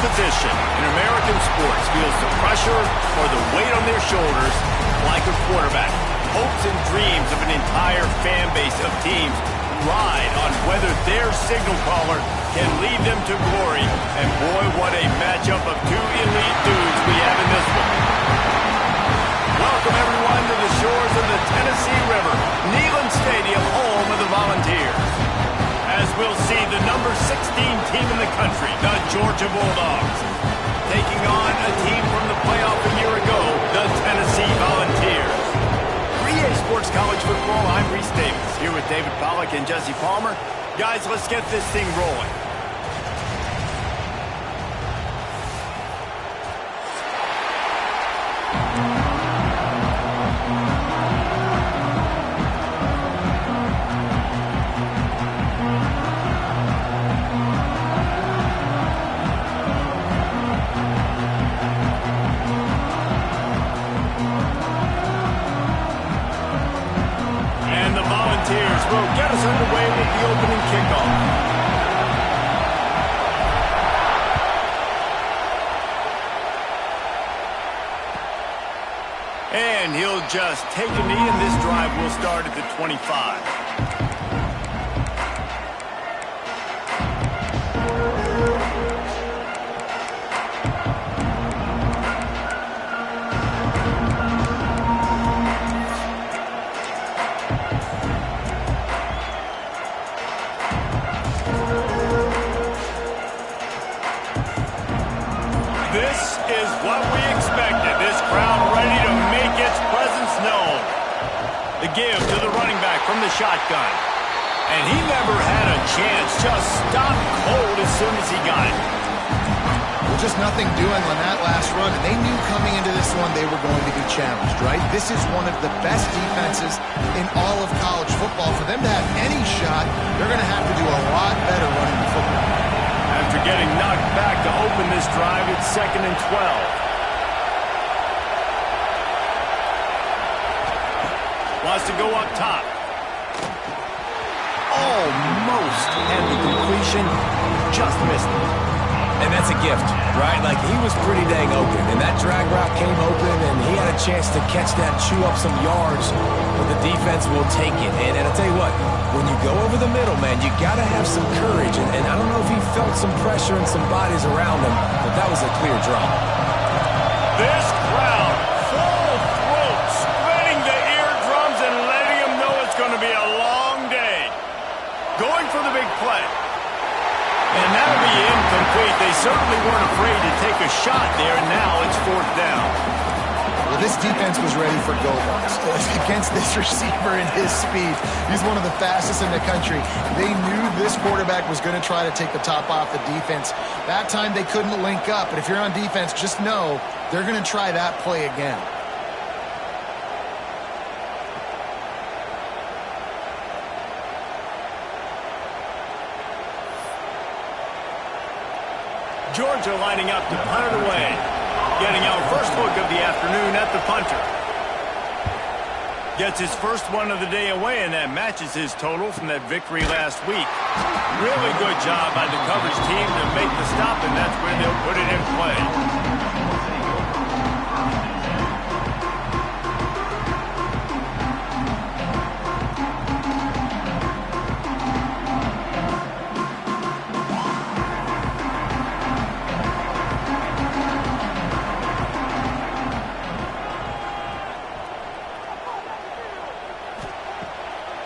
position in American sports feels the pressure or the weight on their shoulders like a quarterback. Hopes and dreams of an entire fan base of teams ride on whether their signal caller can lead them to glory. And boy, what a matchup of two elite dudes we have in this one. Welcome everyone to the shores of the Tennessee River, Neyland Stadium, home of the Volunteers. As we'll see the number 16 team in the country, the Georgia Bulldogs, taking on a team from the playoff a year ago, the Tennessee Volunteers. 3A Sports College Football, I'm Reese Davis, here with David Pollack and Jesse Palmer. Guys, let's get this thing rolling. Will get us underway with the opening kickoff. And he'll just take a knee, and this drive will start at the 25. This is what we expected. This crowd ready to make its presence known. The give to the running back from the shotgun. And he never had a chance. Just stopped cold as soon as he got it. Well, just nothing doing on that last run. And they knew coming into this one they were going to be challenged, right? This is one of the best defenses in all of college football. For them to have any shot, they're going to have to do a lot better running the football. After getting knocked back to open this drive, it's 2nd and 12. Wants to go up top. Almost had the completion, just missed it. And that's a gift, right? Like, he was pretty dang open, and that drag route came open, and he had a chance to catch that, chew up some yards, but the defense will take it. And I'll tell you what, when you go over the middle, man, you got to have some courage, and I don't know if he felt some pressure and some bodies around him, but that was a clear drop. This crowd, full throat, spreading the eardrums and letting them know it's going to be a long day. Going for the big play. And that'll be incomplete. They certainly weren't afraid to take a shot there, and now it's 4th down. Well, this defense was ready for go lines against this receiver and his speed. He's one of the fastest in the country. They knew this quarterback was going to try to take the top off the defense. That time they couldn't link up, but if you're on defense, just know they're going to try that play again. Georgia lining up to punt it away. Getting our first look of the afternoon at the punter. Gets his first one of the day away, and that matches his total from that victory last week. Really good job by the coverage team to make the stop, and that's where they'll put it in play.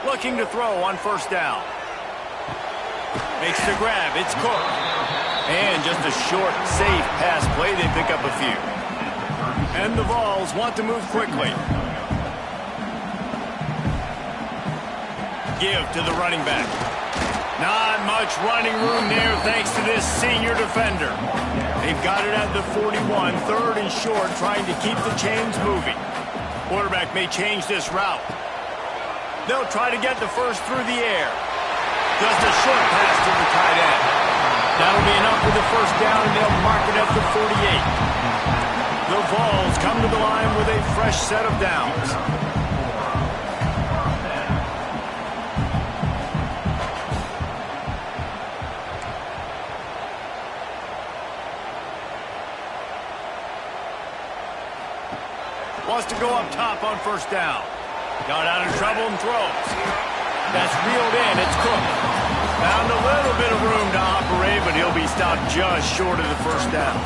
Looking to throw on 1st down. Makes the grab. It's Cook. And just a short, safe pass play. They pick up a few. And the Vols want to move quickly. Give to the running back. Not much running room there thanks to this senior defender. They've got it at the 41. 3rd and short, trying to keep the chains moving. Quarterback may change this route. They'll try to get the first through the air. Just a short pass to the tight end. That'll be enough for the 1st down, and they'll mark it at the 48. The Vols come to the line with a fresh set of downs. Wants to go up top on first down. Got out of trouble and throws. That's reeled in. It's Cook. Found a little bit of room to operate, but he'll be stopped just short of the first down.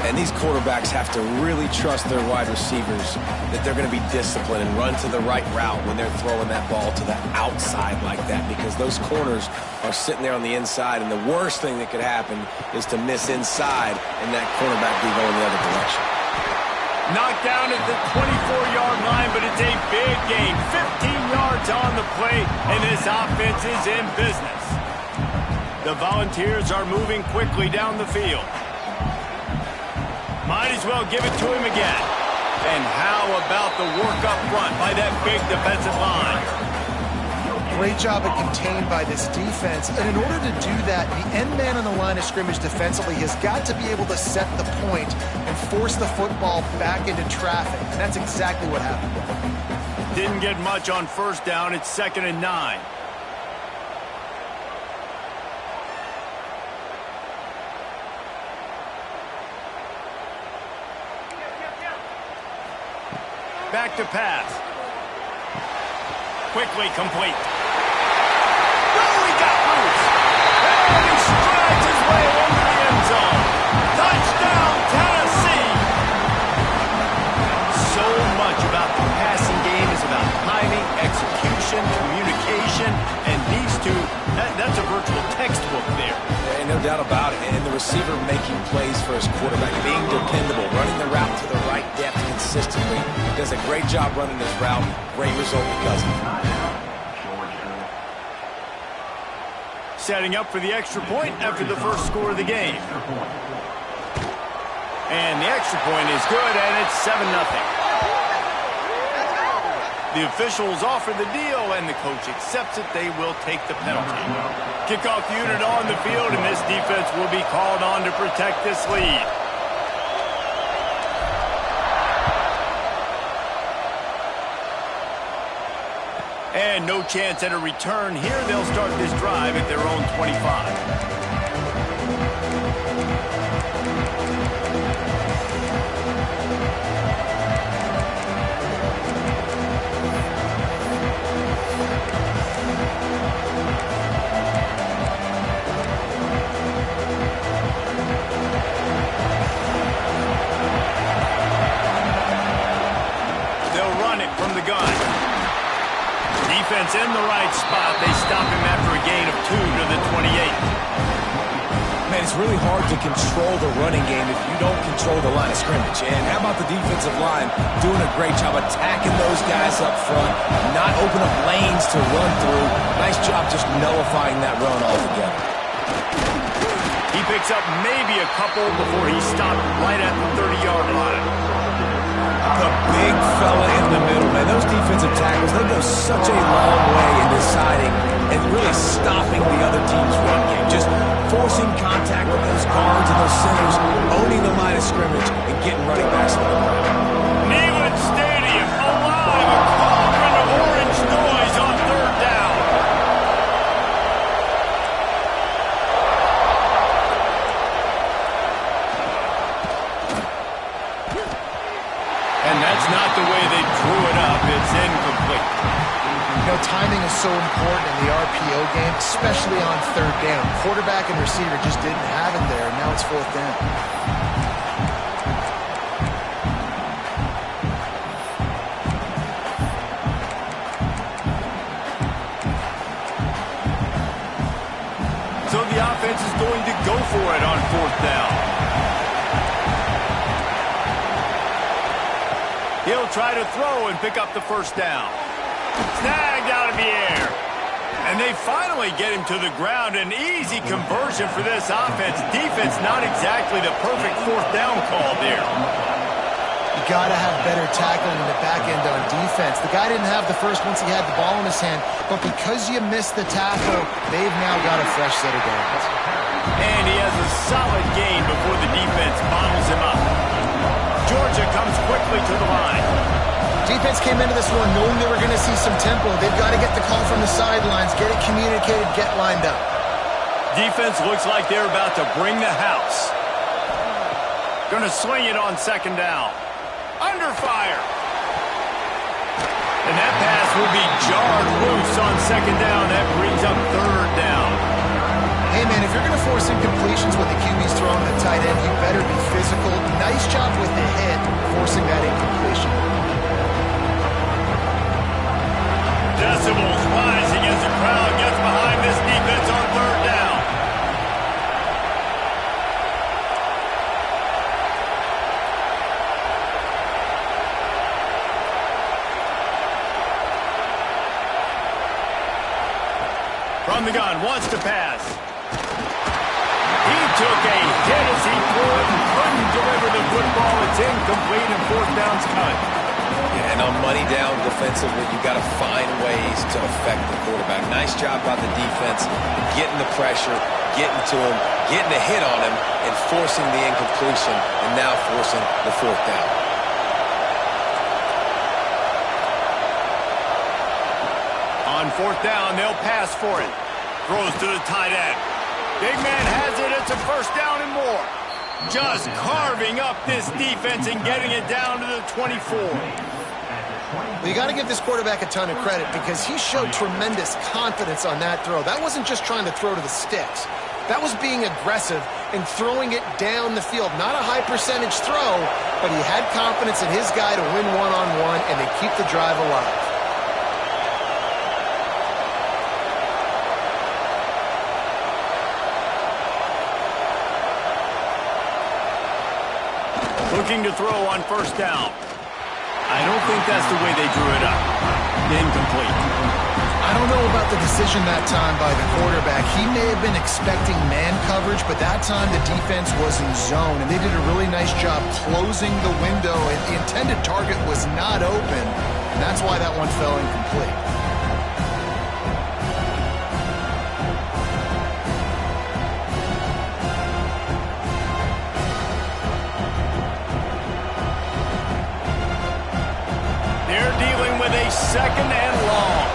And these quarterbacks have to really trust their wide receivers that they're going to be disciplined and run to the right route when they're throwing that ball to the outside like that, because those corners are sitting there on the inside, and the worst thing that could happen is to miss inside and that cornerback be going the other direction. Knocked down at the 24-yard line, but it's a big gain. 15 yards on the play, and this offense is in business. The Volunteers are moving quickly down the field. Might as well give it to him again. And how about the work up front by that big defensive line? Great job at contained by this defense. And in order to do that, the end man on the line of scrimmage defensively has got to be able to set the point and force the football back into traffic. And that's exactly what happened. Didn't get much on first down. It's 2nd and 9. Back to pass. Quickly complete. Oh, he got loose. And he strides his way into the end zone. Touchdown, Tennessee. So much about the passing game is about timing, execution, communication, and these two, that's a virtual textbook there. Ain't no doubt about it. And the receiver making plays for his quarterback, being dependable, running the route to the right depth consistently. Does a great job running this route. Great result because of it. Setting up for the extra point after the first score of the game. And the extra point is good, and it's 7-0. The officials offer the deal, and the coach accepts it. They will take the penalty. Kickoff unit on the field, and this defense will be called on to protect this lead. And no chance at a return here. They'll start this drive at their own 25. From the gun. Defense in the right spot. They stop him after a gain of 2 to the 28. Man, it's really hard to control the running game if you don't control the line of scrimmage. And how about the defensive line doing a great job attacking those guys up front, not open up lanes to run through. Nice job just nullifying that run altogether. He picks up maybe a couple before he stopped right at the 30-yard line. The big fella in the middle, man. Those defensive tackles, they go such a long way in deciding and really stopping the other team's run game. Just forcing contact with those guards and those centers, owning the line of scrimmage, and getting running backs on the ground. Neyland Stadium alive, a cauldron of orange noise on third down. And that's not the way they drew it up. It's incomplete. You know, timing is so important in the RPO game, especially on third down. Quarterback and receiver just didn't have it there, and now it's fourth down. So the offense is going to go for it on fourth down. He'll try to throw and pick up the first down. Snagged out of the air. And they finally get him to the ground. An easy conversion for this offense. Defense not exactly the perfect fourth down call there. You got to have better tackling in the back end on defense. The guy didn't have the first once he had the ball in his hand, but because you missed the tackle, they've now got a fresh set of downs. And he has a solid gain before the defense bottles him up. Georgia comes quickly to the line. Defense came into this one knowing they were going to see some tempo. They've got to get the call from the sidelines, get it communicated, get lined up. Defense looks like they're about to bring the house. Going to swing it on second down. Under fire. And that pass will be jarred loose on second down. That brings up third down. Hey, man, if you're going to force incompletions when the QB's throwing the tight end, you better be physical. Nice job with the hit, forcing that incompletion. Decibels rising as the crowd gets behind this defense on third down. From the gun, wants to pass. He took a hit as he threw it and couldn't deliver the football. It's incomplete and fourth down's cut. Yeah, and on money down defensively, you got to find ways to affect the quarterback. Nice job by the defense, getting the pressure, getting to him, getting a hit on him, and forcing the incompletion, and now forcing the fourth down. On fourth down, they'll pass for it. Throws to the tight end. Big man has it. It's a first down and more. Just carving up this defense and getting it down to the 24. Well, you got to give this quarterback a ton of credit because he showed tremendous confidence on that throw. That wasn't just trying to throw to the sticks. That was being aggressive and throwing it down the field. Not a high percentage throw, but he had confidence in his guy to win one-on-one and to keep the drive alive. Looking to throw on first down. I don't think that's the way they drew it up. Incomplete. I don't know about the decision that time by the quarterback. He may have been expecting man coverage, but that time the defense was in zone, and they did a really nice job closing the window, and the intended target was not open, and that's why that one fell incomplete. Second and long.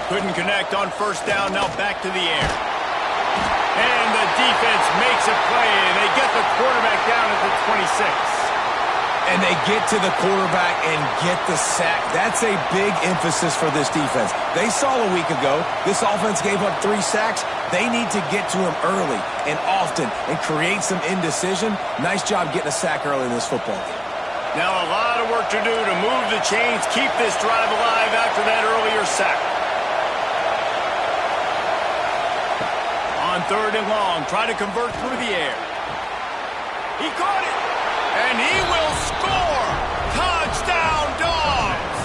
Couldn't connect on first down. Now back to the air. And the defense makes a play. They get the quarterback down at the 26. And they get to the quarterback and get the sack. That's a big emphasis for this defense. They saw a week ago, this offense gave up 3 sacks. They need to get to him early and often and create some indecision. Nice job getting a sack early in this football game. Now a lot of work to do to move the chains, keep this drive alive after that earlier sack. On third and long, try to convert through the air. He caught it, and he will score. Touchdown, Dogs!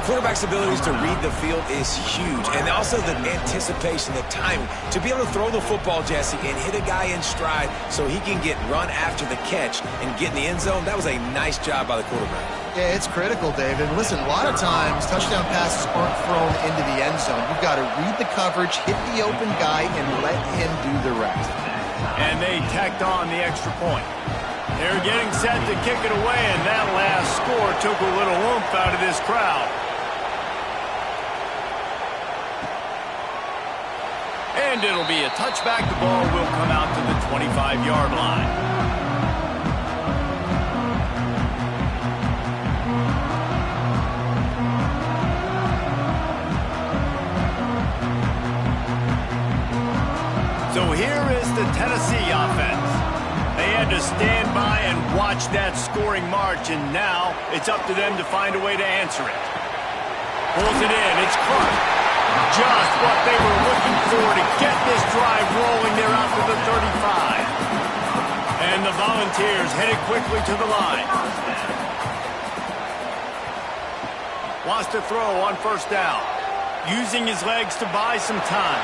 Quarterback's abilities to read the field is huge, and also the anticipation, the timing. To be able to throw the football, Jesse, and hit a guy in stride so he can get run after the catch and get in the end zone, that was a nice job by the quarterback. Yeah, it's critical, David. Listen, a lot of times touchdown passes aren't thrown into the end zone. You've got to read the coverage, hit the open guy, and let him do the rest. And they tacked on the extra point. They're getting set to kick it away, and that last score took a little oomph out of this crowd. And it'll be a touchback. The ball will come out to the 25-yard line. So here is the Tennessee offense. They had to stand by and watch that scoring march, and now it's up to them to find a way to answer it. Pulls it in. It's Clark. Just what they were looking for to get this drive rolling. They're out to the 35. And the Volunteers headed quickly to the line. Wants to throw on first down. Using his legs to buy some time.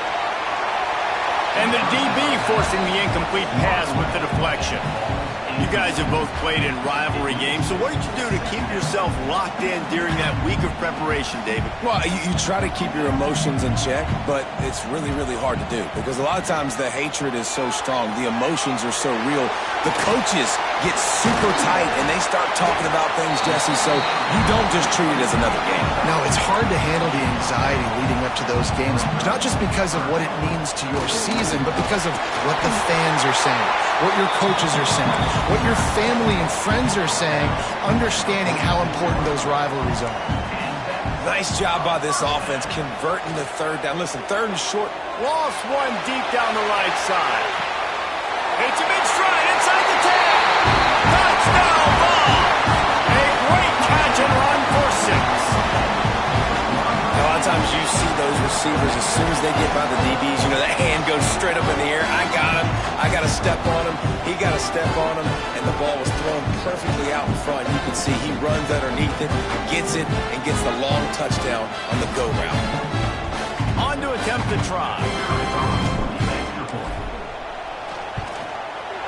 And the DB forcing the incomplete pass with the deflection. You guys have both played in rivalry games, so what did you do to keep yourself locked in during that week of preparation, David? Well, you try to keep your emotions in check, but it's really, really hard to do because a lot of times the hatred is so strong, the emotions are so real. The coaches get super tight and they start talking about things, Jesse, so you don't just treat it as another game. No, it's hard to handle the anxiety leading up to those games, not just because of what it means to your season, but because of what the fans are saying, what your coaches are saying, what your family and friends are saying, understanding how important those rivalries are. Nice job by this offense converting the third down. Listen, third and short. Lost one deep down the right side. It's a big stride inside the 10. Touchdown ball. A great catch and run for 6. A lot of times you see those receivers, as soon as they get by the DBs, you know, that hand goes straight up in the air. I got him. I got to step on him. He got to step on him. And the ball was thrown perfectly out in front. You can see he runs underneath it, gets it, and gets the long touchdown on the go route. On to attempt the try.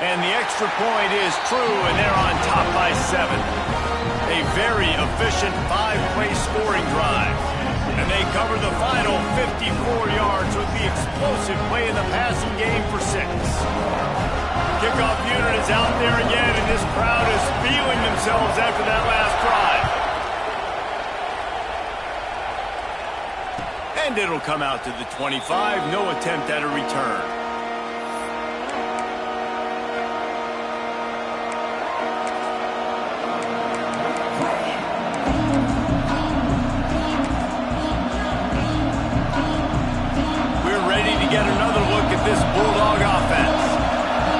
And the extra point is true, and they're on top by 7. A very efficient 5-play scoring drive. And they cover the final 54 yards with the explosive play in the passing game for 6. Kickoff unit is out there again, and this crowd is feeling themselves after that last drive. And it'll come out to the 25. No attempt at a return. Get another look at this Bulldog offense.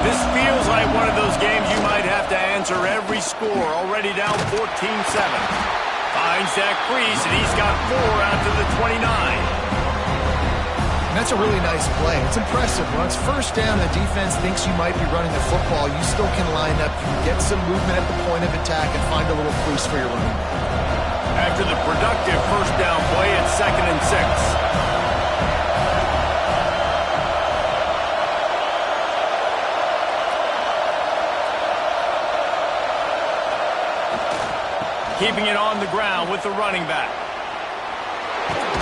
This feels like one of those games you might have to answer every score. Already down 14-7. Finds that crease, and he's got 4 out to the 29. And that's a really nice play. It's impressive. When it's first down, the defense thinks you might be running the football. You still can line up. You can get some movement at the point of attack and find a little crease for your running. After the productive first down play, it's 2nd and 6. Keeping it on the ground with the running back.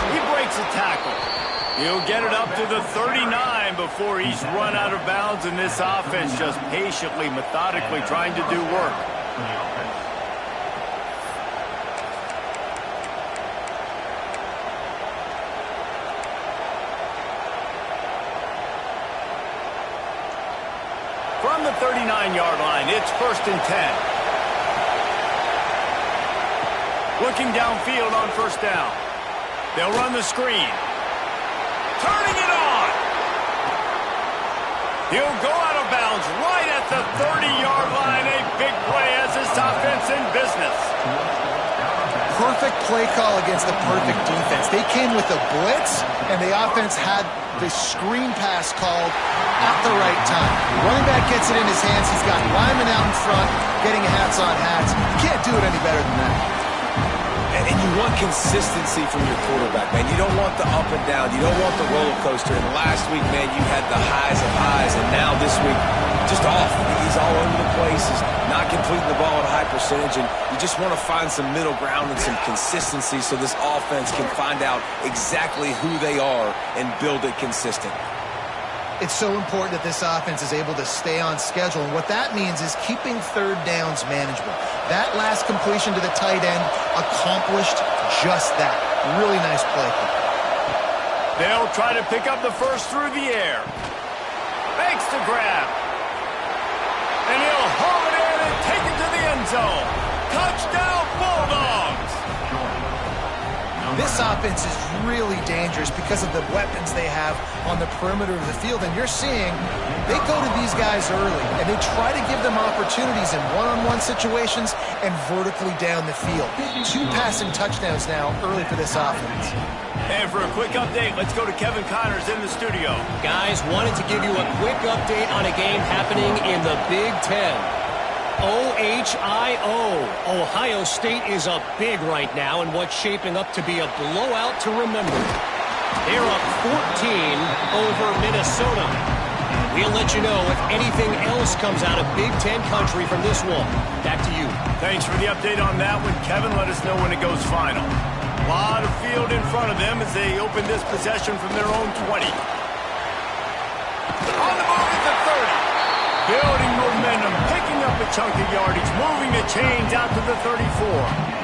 He breaks a tackle. He'll get it up to the 39 before he's run out of bounds, and this offense just patiently, methodically trying to do work. From the 39-yard line, it's 1st and 10. Looking downfield on first down. They'll run the screen. Turning it on. He'll go out of bounds right at the 30-yard line. A big play as this offense in business. Perfect play call against the perfect defense. They came with a blitz, and the offense had the screen pass called at the right time. The running back gets it in his hands. He's got linemen out in front, getting hats on hats. You can't do it any better than that. And you want consistency from your quarterback, man. You don't want the up and down. You don't want the roller coaster. And last week, man, you had the highs of highs. And now this week, just off. He's all over the place. He's not completing the ball at a high percentage. And you just want to find some middle ground and some consistency so this offense can find out exactly who they are and build it consistent. It's so important that this offense is able to stay on schedule, and what that means is keeping third downs manageable. That last completion to the tight end accomplished just that. Really nice play. They'll try to pick up the first through the air. Makes the grab. And he'll haul it in and take it to the end zone. Touchdown, Bulldogs! This offense is really dangerous because of the weapons they have on the perimeter of the field. And you're seeing they go to these guys early, and they try to give them opportunities in one-on-one situations and vertically down the field. 2 passing touchdowns now early for this offense. And for a quick update, let's go to Kevin Connors in the studio. Guys, wanted to give you a quick update on a game happening in the Big Ten. OHIO. Ohio State is up big right now in what's shaping up to be a blowout to remember. They're up 14 over Minnesota. We'll let you know if anything else comes out of Big Ten country from this one. Back to you. Thanks for the update on that one, Kevin. Let us know when it goes final. A lot of field in front of them as they open this possession from their own 20. On the move at the 30. Building momentum, picking up a chunk of yardage, moving the chains out to the 34.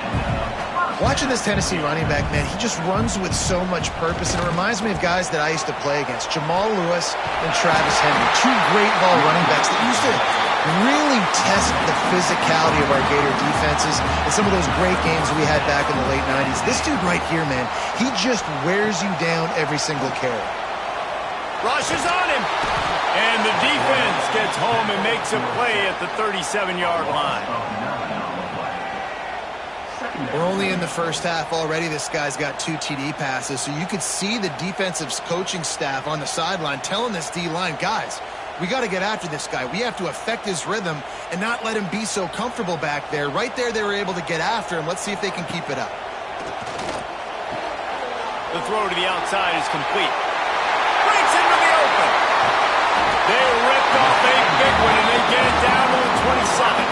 Watching this Tennessee running back, man, he just runs with so much purpose, and it reminds me of guys that I used to play against, Jamal Lewis and Travis Henry, two great ball running backs that used to really test the physicality of our Gator defenses in some of those great games we had back in the late 90s. This dude right here, man, he just wears you down every single carry. Rush is on him, and the defense gets home and makes a play at the 37-yard line. We're only in the first half already. This guy's got 2 TD passes, so you could see the defensive coaching staff on the sideline telling this D-line, guys, we got to get after this guy. We have to affect his rhythm and not let him be so comfortable back there. Right there, they were able to get after him. Let's see if they can keep it up. The throw to the outside is complete. Breaks into the open. They ripped off a big one, and they get it down to the 27.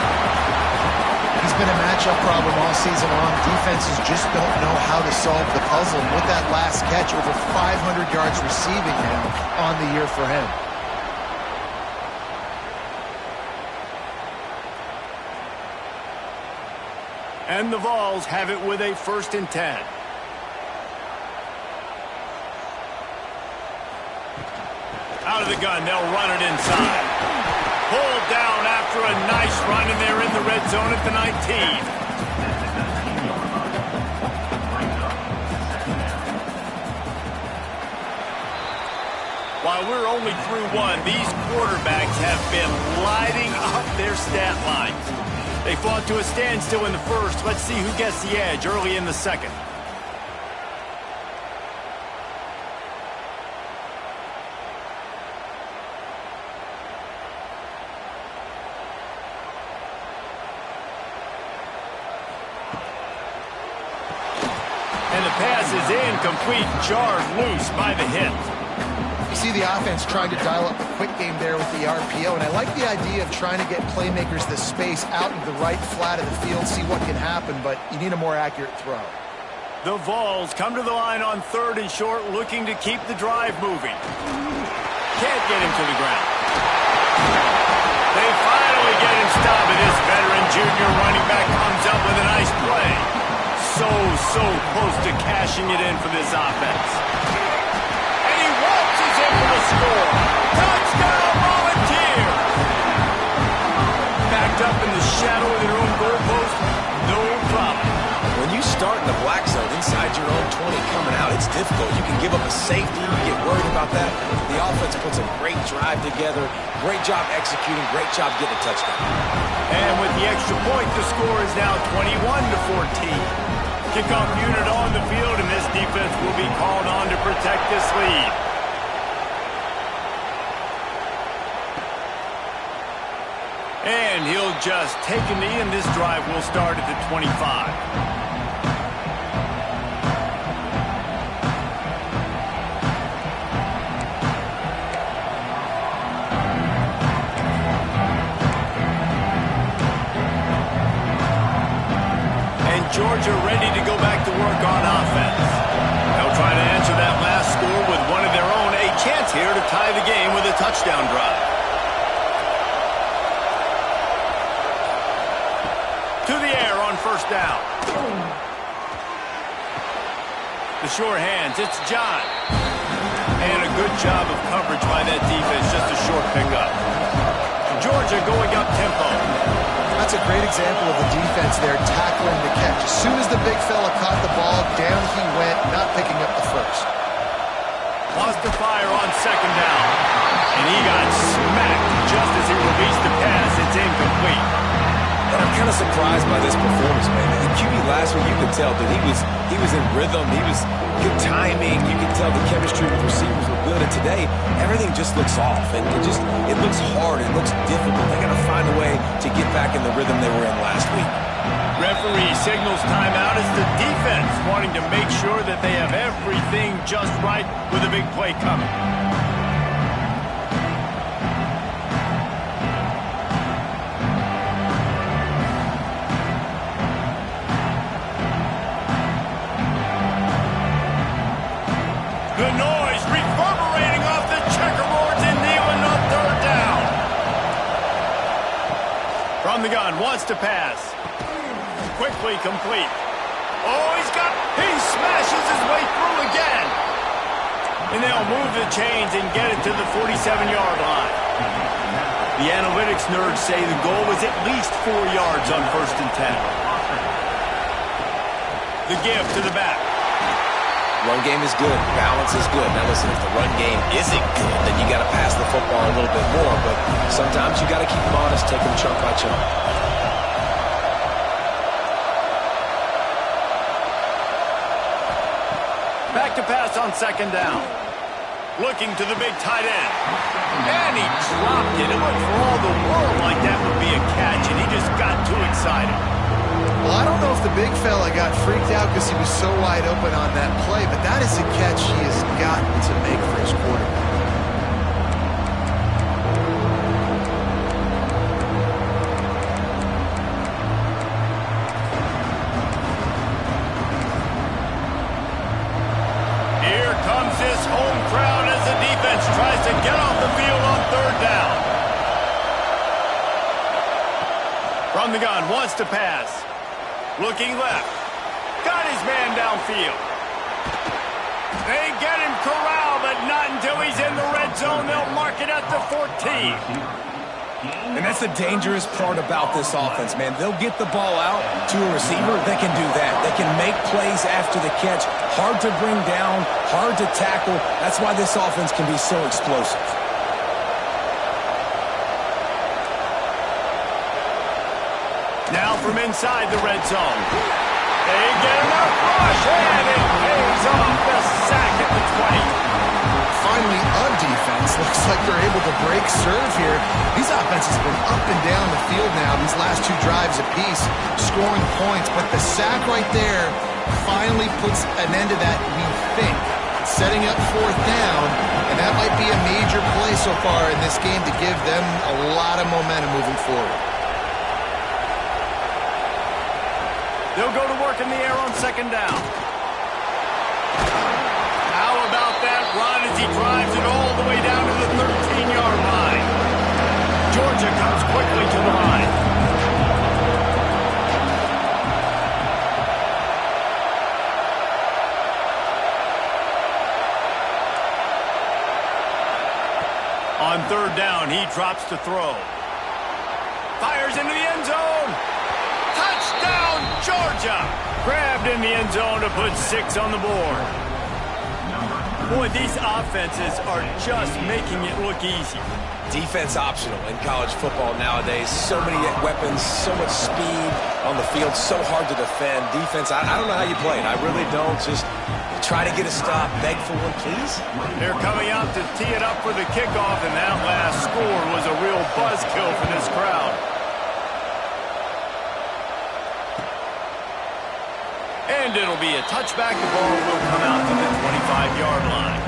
He's been a matchup problem all season long. Defenses just don't know how to solve the puzzle. And with that last catch, over 500 yards receiving now on the year for him. And the Vols have it with a 1st and 10. Out of the gun, they'll run it inside. Pulled down after a nice run, and they're in the red zone at the 19. While we're only through one, these quarterbacks have been lighting up their stat lines. They fought to a standstill in the first. Let's see who gets the edge early in the second. And the pass is incomplete, jarred loose by the hit. You see the offense trying to dial up the quick game there with the RPO, and I like the idea of trying to get playmakers the space out of the right flat of the field, see what can happen, but you need a more accurate throw. The Vols come to the line on 3rd and short, looking to keep the drive moving. Can't get him to the ground. They finally get him stopped, and this veteran junior running back comes up with a nice play. So close to cashing it in for this offense. And he waltzes in for the score. Touchdown, Volunteers! Backed up in the shadow of their own goalpost, no problem. When you start in the black zone inside your own 20 coming out, it's difficult. You can give up a safety. You get worried about that. The offense puts a great drive together. Great job executing. Great job getting a touchdown. And with the extra point, the score is now 21-14. Kickoff unit on the field, and this defense will be called on to protect this lead. And he'll just take a knee, and this drive will start at the 25. Georgia ready to go back to work on offense. They'll try to answer that last score with one of their own. A chance here to tie the game with a touchdown drive. To the air on 1st down. The sure hands, it's John. And a good job of coverage by that defense, just a short pickup. Georgia going up tempo. That's a great example of the defense there tackling the catch. As soon as the big fella caught the ball, down he went, not picking up the first. Lost the fire on 2nd down. And he got smacked just as he released the pass. It's incomplete. And I'm kind of surprised by this performance, man. The QB last week, you could tell that he was in rhythm. He was good timing. You could tell the chemistry with receivers were good. And today, everything just looks off. And it looks hard. It looks difficult. They got to find a way to get back in the rhythm they were in last week. Referee signals timeout as the defense wanting to make sure that they have everything just right with a big play coming. From the gun, wants to pass. Quickly complete. Oh, he smashes his way through again. And they'll move the chains and get it to the 47-yard line. The analytics nerds say the goal was at least 4 yards on 1st and 10. The give to the back. Run game is good. Balance is good. Now listen, if the run game isn't good, then you got to pass the football a little bit more. But sometimes you got to keep them honest, take them chunk by chunk. Back to pass on 2nd down. Looking to the big tight end. And he dropped it. It looked for all the world like that would be a catch, and he just got too excited. Well, I don't know if the big fella got freaked out because he was so wide open on that play, but that is a catch he has got to make for his quarterback. Here comes this home crowd as the defense tries to get off the field on 3rd down. From the gun, wants to pass. Looking left. Got his man downfield. They get him corralled, but not until he's in the red zone. They'll mark it at the 14. And that's the dangerous part about this offense, man. They'll get the ball out to a receiver. They can do that. They can make plays after the catch. Hard to bring down, hard to tackle. That's why this offense can be so explosive. Now from inside the red zone. They get him up, rush, and it pays off the sack at the 20. Finally, on defense, looks like they're able to break serve here. These offenses have been up and down the field now, these last 2 drives apiece, scoring points. But the sack right there finally puts an end to that, we think. Setting up 4th down, and that might be a major play so far in this game to give them a lot of momentum moving forward. They'll go to work in the air on 2nd down. How about that run as he drives it all the way down to the 13-yard line? Georgia comes quickly to the line. On 3rd down, he drops to throw. Fires into the end zone. Touchdown, Georgia! Grabbed in the end zone to put 6 on the board. Boy, these offenses are just making it look easy. Defense optional in college football nowadays. So many weapons, so much speed on the field, so hard to defend. Defense, I don't know how you play it. I really don't. Just try to get a stop, beg for one, please. They're coming out to tee it up for the kickoff, and that last score was a real buzzkill for this crowd. And it'll be a touchback. The ball will come out to the 25-yard line.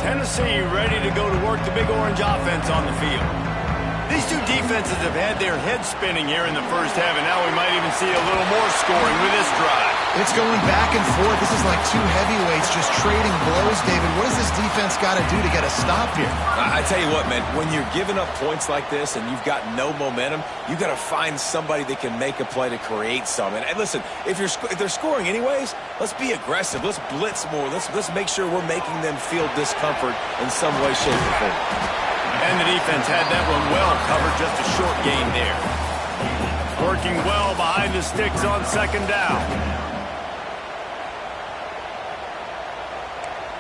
Tennessee ready to go to work the Big Orange offense on the field. These two defenses have had their heads spinning here in the first half, and now we might even see a little more scoring with this drive. It's going back and forth. This is like 2 heavyweights just trading blows, David. What does this defense got to do to get a stop here? I tell you what, man, when you're giving up points like this and you've got no momentum, you got to find somebody that can make a play to create some. And listen, if they're scoring anyways, let's be aggressive. Let's blitz more. Let's make sure we're making them feel discomfort in some way, shape, or form. And the defense had that one well covered, just a short gain there. Working well behind the sticks on 2nd down.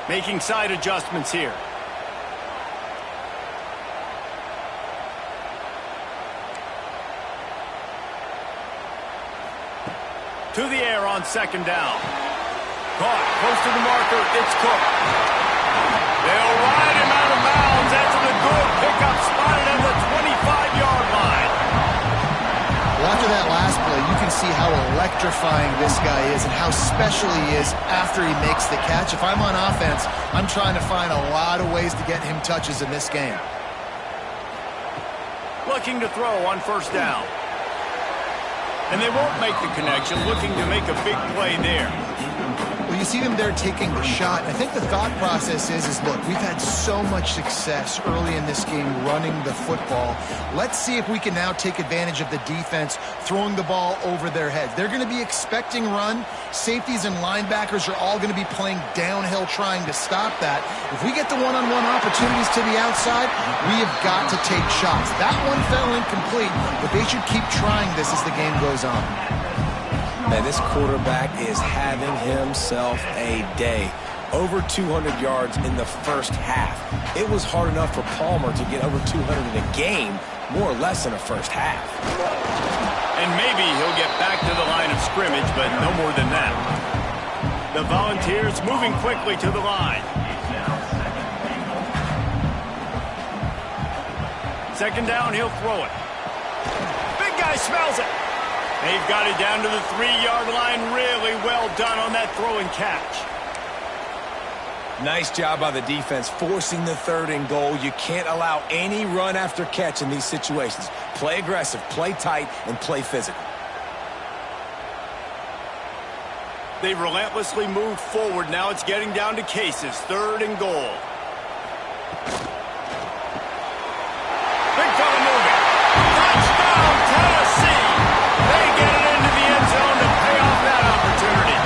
Making side adjustments here. To the air on 2nd down. Caught, close to the marker, it's Cook. They'll ride him out of bounds after the good pickup, spotted at the 25-yard line. Well, after that last play, you can see how electrifying this guy is and how special he is after he makes the catch. If I'm on offense, I'm trying to find a lot of ways to get him touches in this game. Looking to throw on 1st down. And they won't make the connection, looking to make a big play there. Well, you see them there taking the shot. I think the thought process is look, we've had so much success early in this game running the football. Let's see if we can now take advantage of the defense throwing the ball over their heads. They're going to be expecting run. Safeties and linebackers are all going to be playing downhill trying to stop that. If we get the one-on-one opportunities to the outside, we have got to take shots. That one fell incomplete, but they should keep trying this as the game goes on. Man, this quarterback is having himself a day. Over 200 yards in the first half. It was hard enough for Palmer to get over 200 in a game, more or less in the first half. And maybe he'll get back to the line of scrimmage, but no more than that. The Volunteers moving quickly to the line. Second down, he'll throw it. Big guy smells it. They've got it down to the 3-yard line. Really well done on that throw and catch. Nice job by the defense forcing the 3rd and goal. You can't allow any run after catch in these situations. Play aggressive, play tight, and play physical. They relentlessly move forward. Now it's getting down to cases. 3rd and goal. Big fella moving. Touchdown, Tennessee. They get it into the end zone to pay off that opportunity.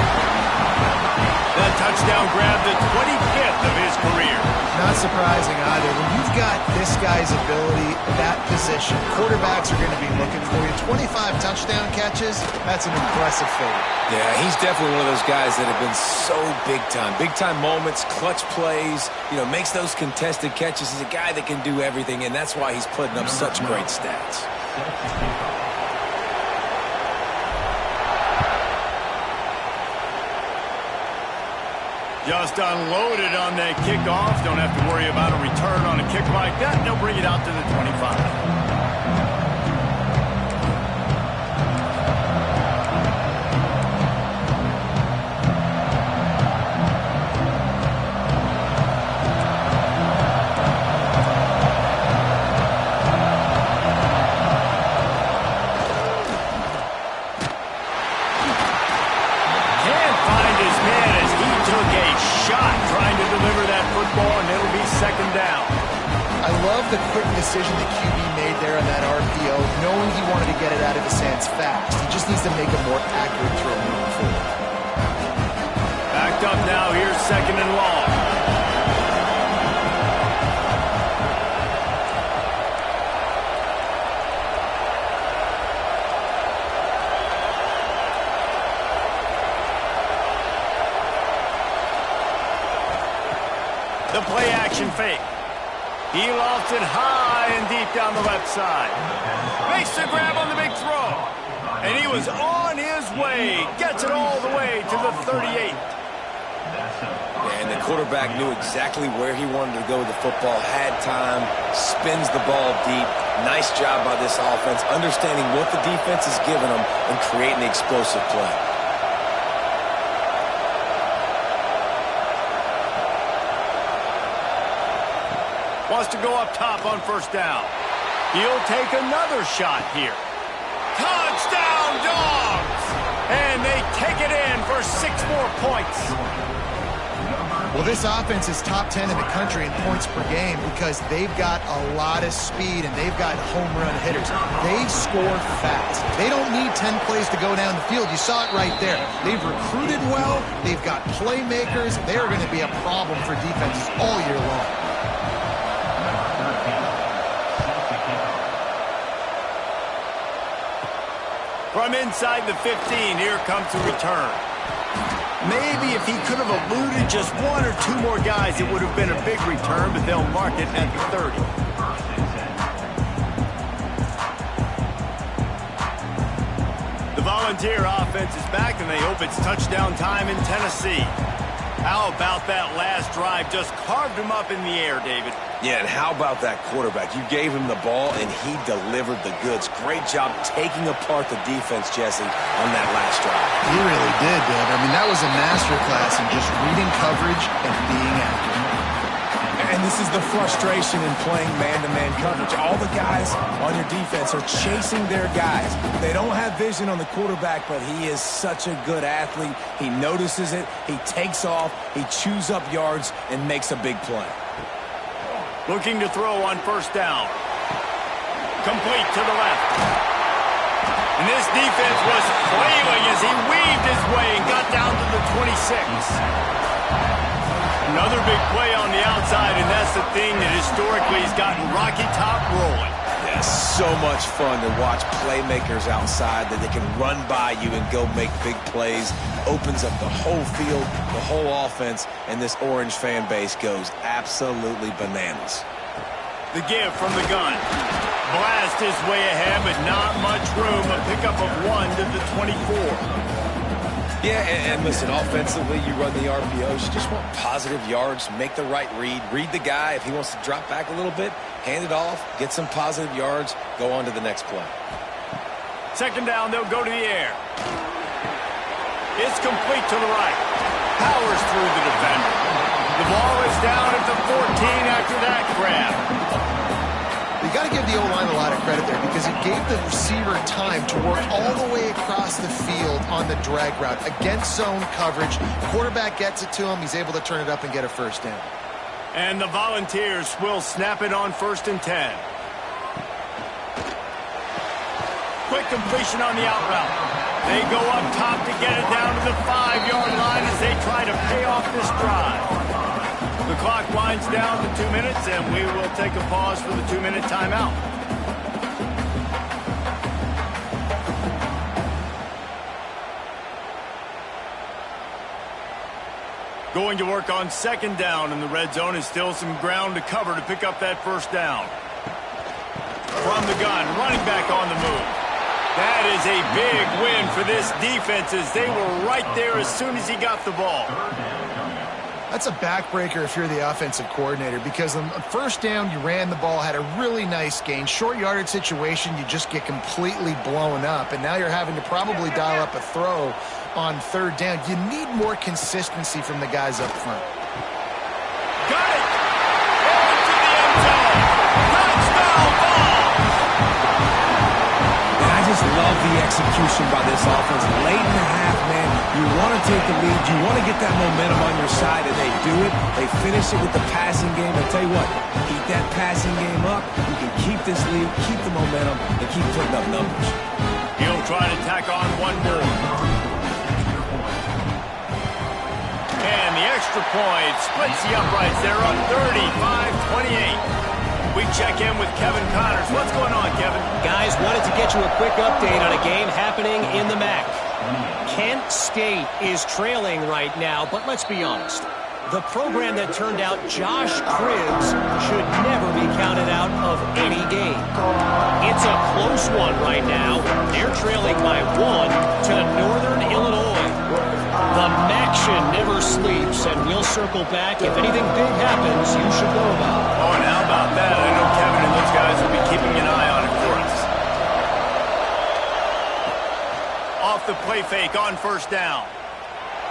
That touchdown grabbed the 25th of his career. Not surprising either. When you've got this guy's ability, that position, quarterbacks are going to be looking for you. 25 touchdown catches, that's an impressive feat. Yeah, he's definitely one of those guys that have been so big time. Big time moments, clutch plays, makes those contested catches. He's a guy that can do everything, and that's why he's putting up such great stats. Just unloaded on that kickoff. Don't have to worry about a return on a kick like that. They'll bring it out to the 25. The quick decision the QB made there on that RPO, knowing he wanted to get it out of his hands fast. He just needs to make a more accurate throw moving forward. Backed up now. Here's 2nd and long. The play action fake. He lofts it high and deep down the left side. Makes the grab on the big throw. And he was on his way. Gets it all the way to the 38. And the quarterback knew exactly where he wanted to go with the football, had time, spins the ball deep. Nice job by this offense, understanding what the defense is giving them and creating the explosive play. Wants to go up top on 1st down. He'll take another shot here. Touchdown, Dogs! And they take it in for 6 more points. Well, this offense is top 10 in the country in points per game because they've got a lot of speed and they've got home run hitters. They score fast. They don't need 10 plays to go down the field. You saw it right there. They've recruited well. They've got playmakers. They're going to be a problem for defenses all year long. From inside the 15, here comes the return. Maybe if he could have eluded just 1 or 2 more guys, it would have been a big return, but they'll mark it at the 30. The Volunteer offense is back, and they hope it's touchdown time in Tennessee. How about that last drive? Just carved him up in the air, David. Yeah, and how about that quarterback? You gave him the ball, and he delivered the goods. Great job taking apart the defense, Jesse, on that last drive. He really did, Dave. I mean, that was a masterclass in just reading coverage and being accurate. And this is the frustration in playing man-to-man coverage. All the guys on your defense are chasing their guys. They don't have vision on the quarterback, but he is such a good athlete. He notices it, he takes off, he chews up yards, and makes a big play. Looking to throw on first down. Complete to the left. And this defense was flailing as he weaved his way and got down to the 26. Another big play on the outside, and that's the thing that historically has gotten Rocky Top rolling. Yeah, so much fun to watch playmakers outside that they can run by you and go make big plays. Opens up the whole field, the whole offense, and this Orange fan base goes absolutely bananas. The give from the gun. Blast his way ahead, but not much room. A pickup of 1 to the 24. Yeah, and listen, offensively, you run the RPOs. You just want positive yards, make the right read. Read the guy. If he wants to drop back a little bit, hand it off, get some positive yards, go on to the next play. Second down, they'll go to the air. It's complete to the right. Powers through the defender. The ball is down at the 14 after that grab. You got to give the O-line a lot of credit there because it gave the receiver time to work all the way across the field on the drag route against zone coverage. Quarterback gets it to him. He's able to turn it up and get a first down. And the Volunteers will snap it on 1st and 10. Quick completion on the out route. They go up top to get it down to the 5-yard line as they try to pay off this drive. The clock winds down to 2 minutes, and we will take a pause for the 2-minute timeout. Going to work on second down in the red zone is still some ground to cover to pick up that first down. From the gun, running back on the move. That is a big win for this defense as they were right there as soon as he got the ball. That's a backbreaker if you're the offensive coordinator because on first down, you ran the ball, had a really nice gain. Short yardage situation, you just get completely blown up, and now you're having to probably dial up a throw on third down. You need more consistency from the guys up front. Got it! Into the end zone! Touchdown ball! And I just love the execution by this offense. Late in the half, man, you want to take the lead. You want to get that momentum on your side, and they do it. They finish it with the passing game. I tell you what, keep that passing game up. You can keep this lead, keep the momentum, and keep putting up numbers. He'll try to tack on one more. And the extra point splits the uprights. They're up 35-28. We check in with Kevin Connors. What's going on, Kevin? Guys, wanted to get you a quick update on a game happening in the MAC. Kent State is trailing right now, but let's be honest. The program that turned out Josh Cribbs should never be counted out of any game. It's a close one right now. They're trailing by 1 to Northern Illinois. The MACtion never sleeps, and we'll circle back. If anything big happens, you should know about it. Oh, and how about that? I know Kevin and those guys will be keeping an eye on it for us. Off the play fake on first down.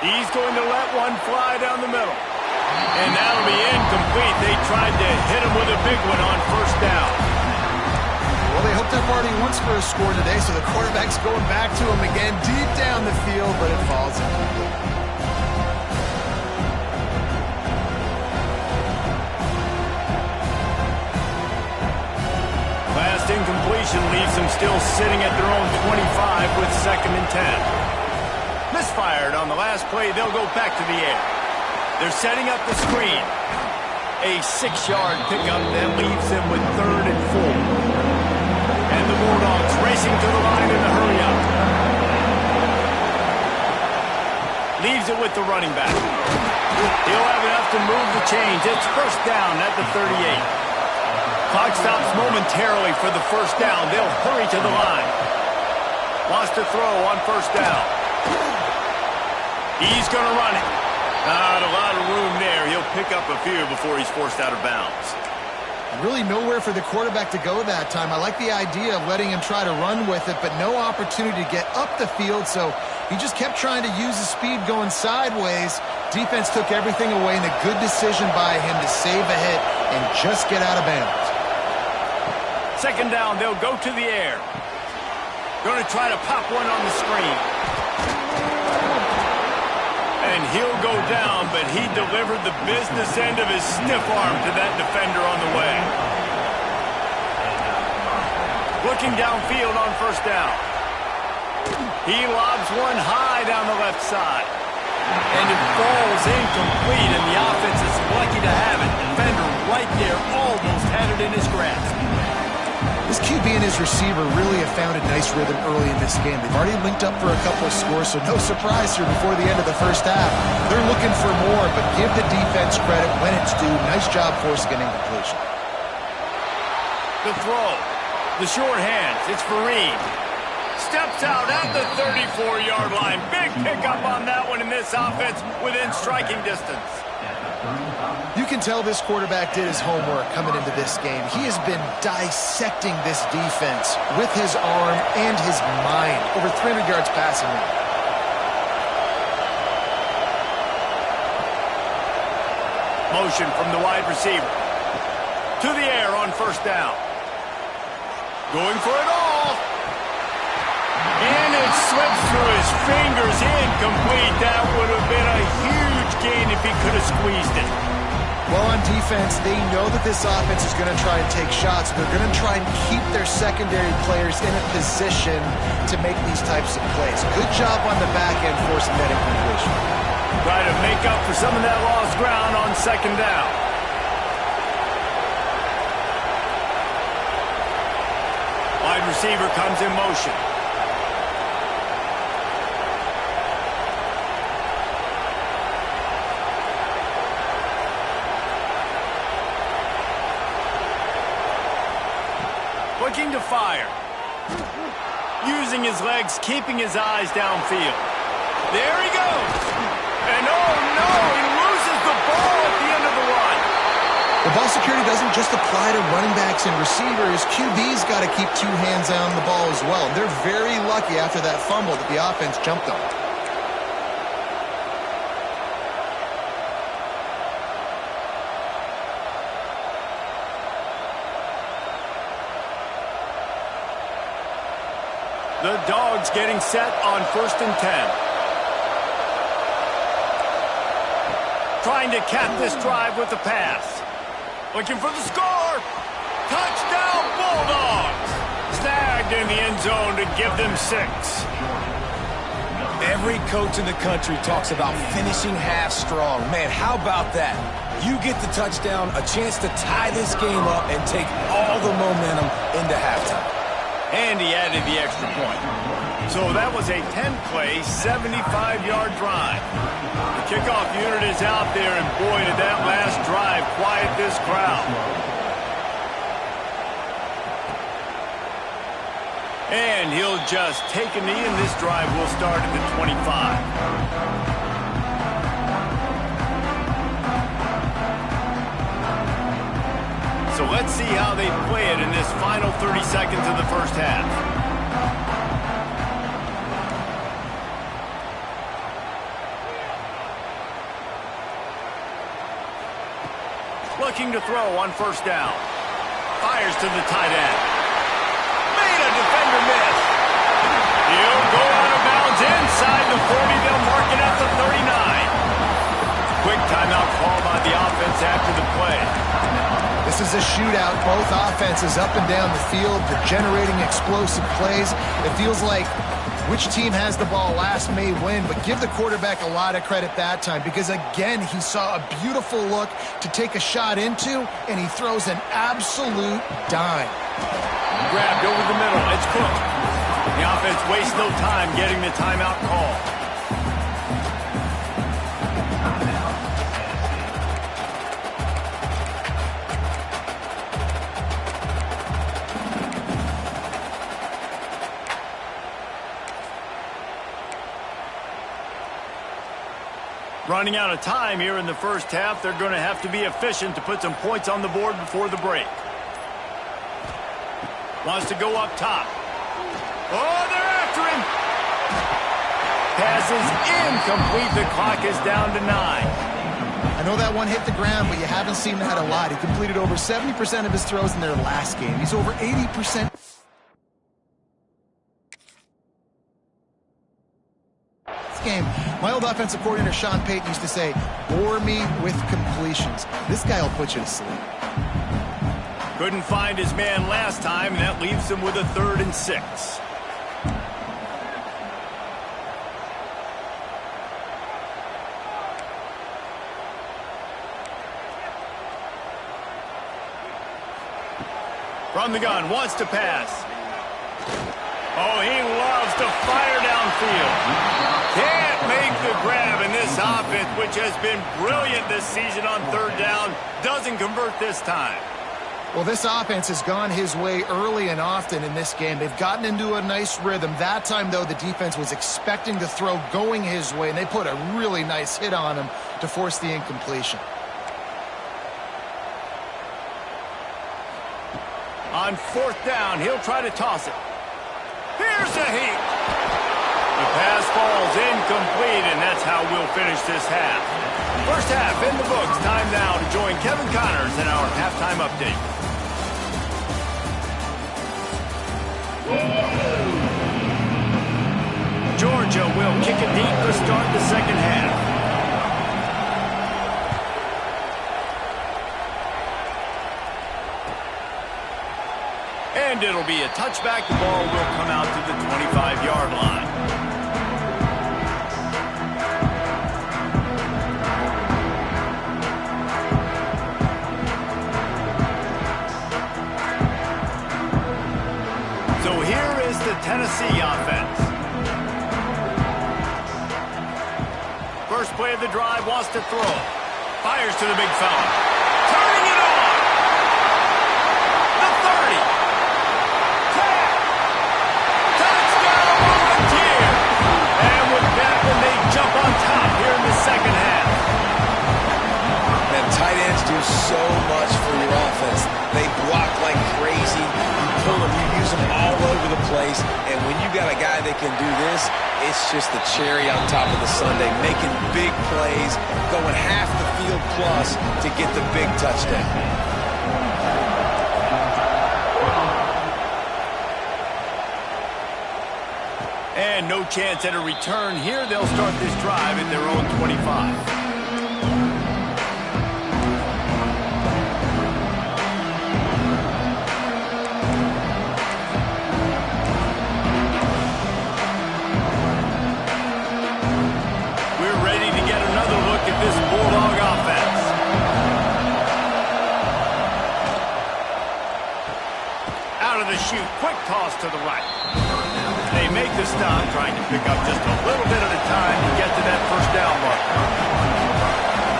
He's going to let one fly down the middle. And that'll be incomplete. They tried to hit him with a big one on first down. Well, they hoped up already once for a score today, so the quarterback's going back to him again deep down the field, but it falls incomplete. Last incompletion leaves them still sitting at their own 25 with 2nd and 10. Misfired on the last play. They'll go back to the air. They're setting up the screen. A 6-yard pickup then leaves them with 3rd and 4. And the Bulldogs racing to the line in a hurry-up. Leaves it with the running back. He'll have enough to move the chains. It's first down at the 38. Clock stops momentarily for the first down. They'll hurry to the line. Wants to throw on first down. He's going to run it. Not a lot of room there. He'll pick up a few before he's forced out of bounds. Really nowhere for the quarterback to go that time. I like the idea of letting him try to run with it, but no opportunity to get up the field, so he just kept trying to use his speed going sideways. Defense took everything away, and a good decision by him to save a hit and just get out of bounds. Second down, they'll go to the air. Going to try to pop one on the screen. And he'll go down, but he delivered the business end of his stiff arm to that defender on the way. Looking downfield on first down. He lobs one high down the left side. And it falls incomplete, and the offense is lucky to have it. Defender right there almost had it in his grasp. This QB and his receiver really have found a nice rhythm early in this game. They've already linked up for a couple of scores, so no surprise here before the end of the first half. They're looking for more, but give the defense credit when it's due. Nice job forcing an incompletion. The throw. The short hands. It's Fareed. Steps out at the 34-yard line. Big pickup on that one in this offense within striking distance. You can tell this quarterback did his homework coming into this game. He has been dissecting this defense with his arm and his mind. Over 300 yards passing now. Motion from the wide receiver. To the air on first down. Going for it all. And it slips through his fingers. Incomplete. That would have been a huge gain if he could have squeezed it. Well, on defense, they know that this offense is going to try and take shots. They're going to try and keep their secondary players in a position to make these types of plays. Good job on the back end forcing that incompletion. Try to make up for some of that lost ground on second down. Wide receiver comes in motion. Looking to fire. Using his legs, keeping his eyes downfield. There he goes. And oh no, he loses the ball at the end of the run. The ball security doesn't just apply to running backs and receivers. QB's got to keep two hands on the ball as well. They're very lucky after that fumble that the offense jumped on. The Dogs getting set on 1st and 10. Trying to cap this drive with the pass. Looking for the score. Touchdown Bulldogs. Snagged in the end zone to give them 6. Every coach in the country talks about finishing half strong. Man, how about that? You get the touchdown, a chance to tie this game up and take all the momentum into halftime. And he added the extra point. So that was a 10-play, 75-yard drive. The kickoff unit is out there, and boy, did that last drive quiet this crowd. And he'll just take a knee, and this drive will start at the 25. So let's see how they play it in this final 30 seconds of the first half. Looking to throw on first down. Fires to the tight end. Made a defender miss. He'll go out of bounds inside the 40. They'll mark it at the 39. Quick timeout call by the offense after the play. This is a shootout. Both offenses up and down the field. They're generating explosive plays. It feels like which team has the ball last may win, but give the quarterback a lot of credit that time because, again, he saw a beautiful look to take a shot into, and he throws an absolute dime. Grabbed over the middle. It's Cook. The offense wastes no time getting the timeout call. Running out of time here in the first half. They're going to have to be efficient to put some points on the board before the break. Wants to go up top. Oh, they're after him. Pass is incomplete. The clock is down to 9. I know that one hit the ground, but you haven't seen that a lot. He completed over 70% of his throws in their last game. He's over 80%. Game. My old offensive coordinator, Sean Payton, used to say, bore me with completions. This guy will put you to sleep. Couldn't find his man last time, and that leaves him with a 3rd and 6. From the gun, wants to pass. Oh, he loves to fire downfield. Can't make the grab in this offense, which has been brilliant this season on 3rd down. Doesn't convert this time. Well, this offense has gone his way early and often in this game. They've gotten into a nice rhythm. That time, though, the defense was expecting the throw going his way, and they put a really nice hit on him to force the incompletion. On 4th down, he'll try to toss it. Here's a heat. The pass falls incomplete, and that's how we'll finish this half. First half in the books. Time now to join Kevin Connors in our halftime update. Georgia will kick it deep to start the second half. And it'll be a touchback. The ball will come out to the 25-yard line. So here is the Tennessee offense. First play of the drive, wants to throw. Fires to the big fella. Turning it on. The 30. Touchdown, Volunteer! And with that one, they jump on top here in the second half. Man, tight ends do so much for your offense. They block like crazy. You pull them, you use them all over the place. And when you got a guy that can do this, it's just the cherry on top of the sundae, making big plays, going half the field plus to get the big touchdown. And no chance at a return here. They'll start this drive at their own 25. This Bulldog offense. Out of the chute, quick toss to the right. They make the stop, trying to pick up just a little bit at a time to get to that first down mark.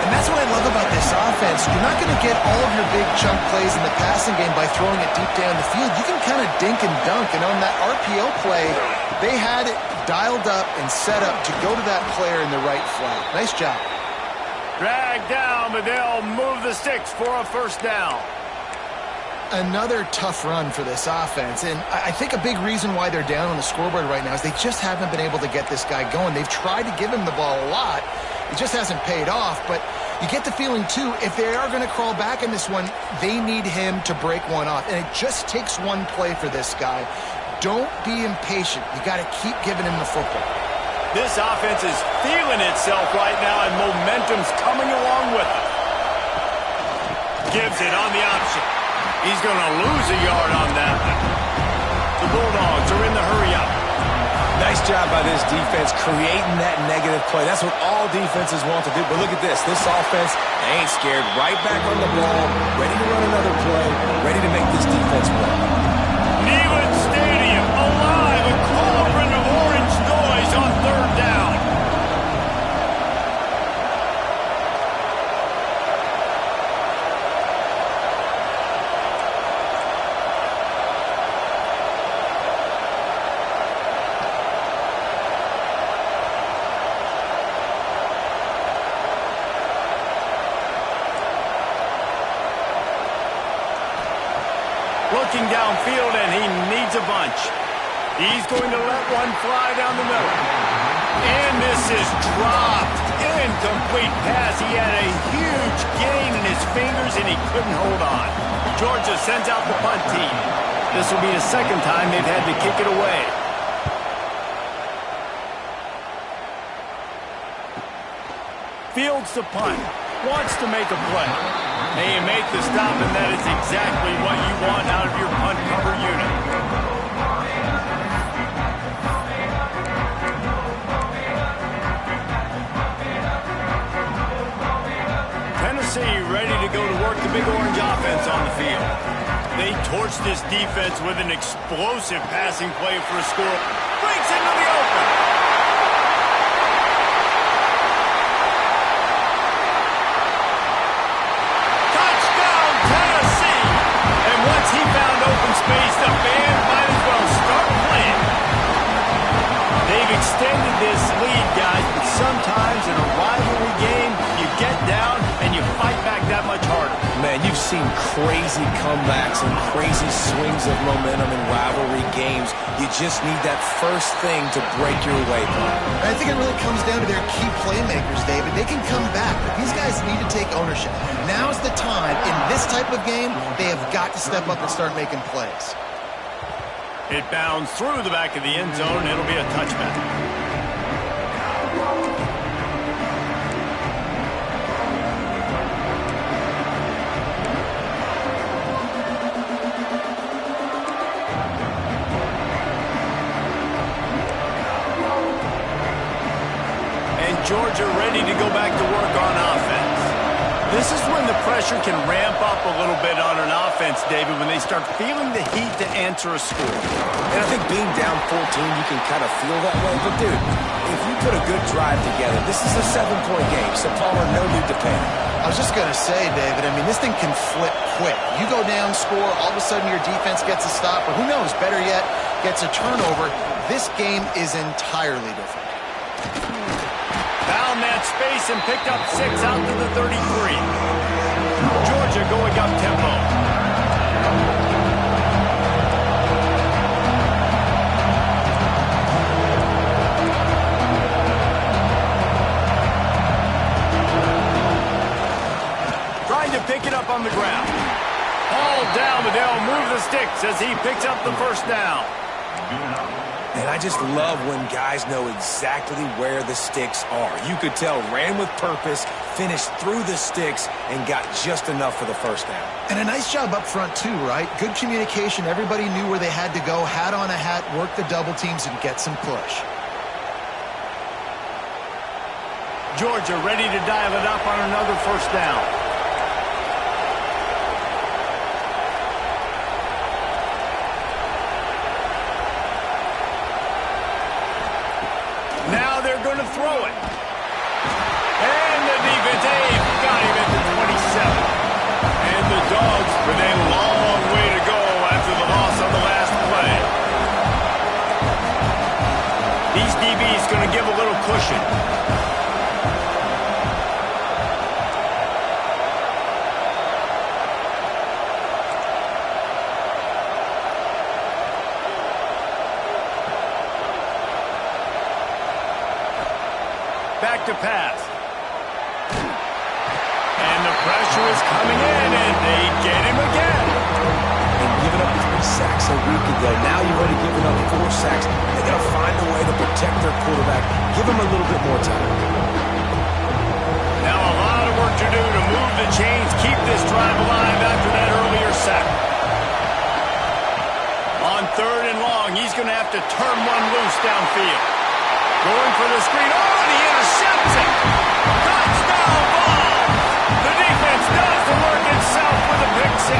And that's what I love about this offense. You're not going to get all of your big chunk plays in the passing game by throwing it deep down the field. You can kind of dink and dunk, and on that RPO play, they had it dialed up and set up to go to that player in the right flat. Nice job. Dragged down, but they'll move the sticks for a first down. Another tough run for this offense, and I think a big reason why they're down on the scoreboard right now is they just haven't been able to get this guy going. They've tried to give him the ball a lot. It just hasn't paid off, but you get the feeling, too, if they are going to crawl back in this one, they need him to break one off, and it just takes one play for this guy. Don't be impatient. You got to keep giving him the football. This offense is feeling itself right now, and momentum's coming along with it. Gives it on the option. He's going to lose a yard on that one. The Bulldogs are in the hurry-up. Nice job by this defense creating that negative play. That's what all defenses want to do. But look at this. This offense, they ain't scared. Right back on the ball, ready to run another play, ready to make this defense work. Neyland Stadium alive, a cauldron of orange noise on 3rd down. Looking downfield, and he needs a bunch. He's going to let one fly down the middle. And this is dropped. Incomplete pass. He had a huge gain in his fingers, and he couldn't hold on. Georgia sends out the punt team. This will be the second time they've had to kick it away. Fields the punt. Wants to make a play. And you make the stop, and that is exactly what you want out of your punt cover unit. Tennessee ready to go to work the Big Orange offense on the field. They torch this defense with an explosive passing play for a score. Breaks into the open. Touchdown, Tennessee! And once he found open space, the band might as well start playing. They've extended this lead, guys, but sometimes in a rivalry game, you get down and you fight back that much harder. Man, you've seen crazy comebacks and crazy swings of momentum in rivalry games. You just need that first thing to break your way. I think it really comes down to their key playmakers, David. They can come back, but these guys need to take ownership. Now's the time. In this type of game, they have got to step up and start making plays. It bounds through the back of the end zone. It'll be a touchback. And Georgia ready to go back to work on offense. This is when the pressure can ramp up a little bit on an offense, David, when they start feeling the heat to answer a score. And I think being down 14, you can kind of feel that way. But, dude, if you put a good drive together, this is a 7-point game, so Palmer, no need to panic. I was just going to say, David, I mean, this thing can flip quick. You go down, score, all of a sudden your defense gets a stop, or who knows, better yet, gets a turnover. This game is entirely different. Found that space and picked up 6 out to the 33. Georgia going up tempo. Trying to pick it up on the ground. Ball down, but they'll move the sticks as he picks up the first down. And I just love when guys know exactly where the sticks are. You could tell, ran with purpose, finished through the sticks, and got just enough for the first down. And a nice job up front, too, right? Good communication. Everybody knew where they had to go, hat on a hat, work the double teams, and get some push. Georgia ready to dial it up on another first down. Now they're going to throw it. And the defense, got him at the 27. And the Dogs with a long way to go after the loss on the last play. These DBs going to give a little cushion. Back to pass. And the pressure is coming in, and they get him again. And giving up 3 sacks a week ago. Now you've already given up 4 sacks. They got to find a way to protect their quarterback. Give him a little bit more time. Now a lot of work to do to move the chains, keep this drive alive after that earlier sack. On 3rd and long, he's going to have to turn one loose downfield. Going for the screen. Oh, and he intercepts it. Touchdown ball. The defense does the work itself with a pick 6.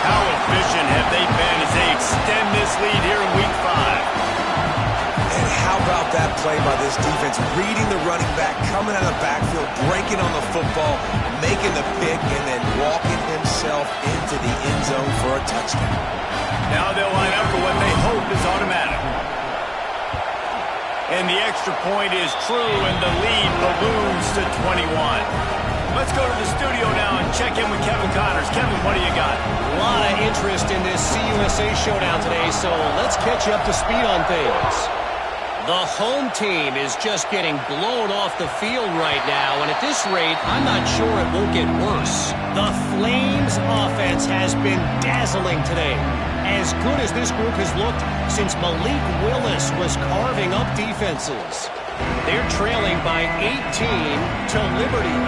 How efficient have they been as they extend this lead here in Week 5? And how about that play by this defense? Reading the running back, coming out of the backfield, breaking on the football, making the pick, and then walking himself into the end zone for a touchdown. Now they'll line up for what they hope is automatic. And the extra point is true, and the lead balloons to 21. Let's go to the studio now and check in with Kevin Connors. Kevin, what do you got? A lot of interest in this CUSA showdown today, so let's catch you up to speed on things. The home team is just getting blown off the field right now, and at this rate, I'm not sure it won't get worse. The Flames offense has been dazzling today. As good as this group has looked since Malik Willis was carving up defenses. They're trailing by 18 to Liberty.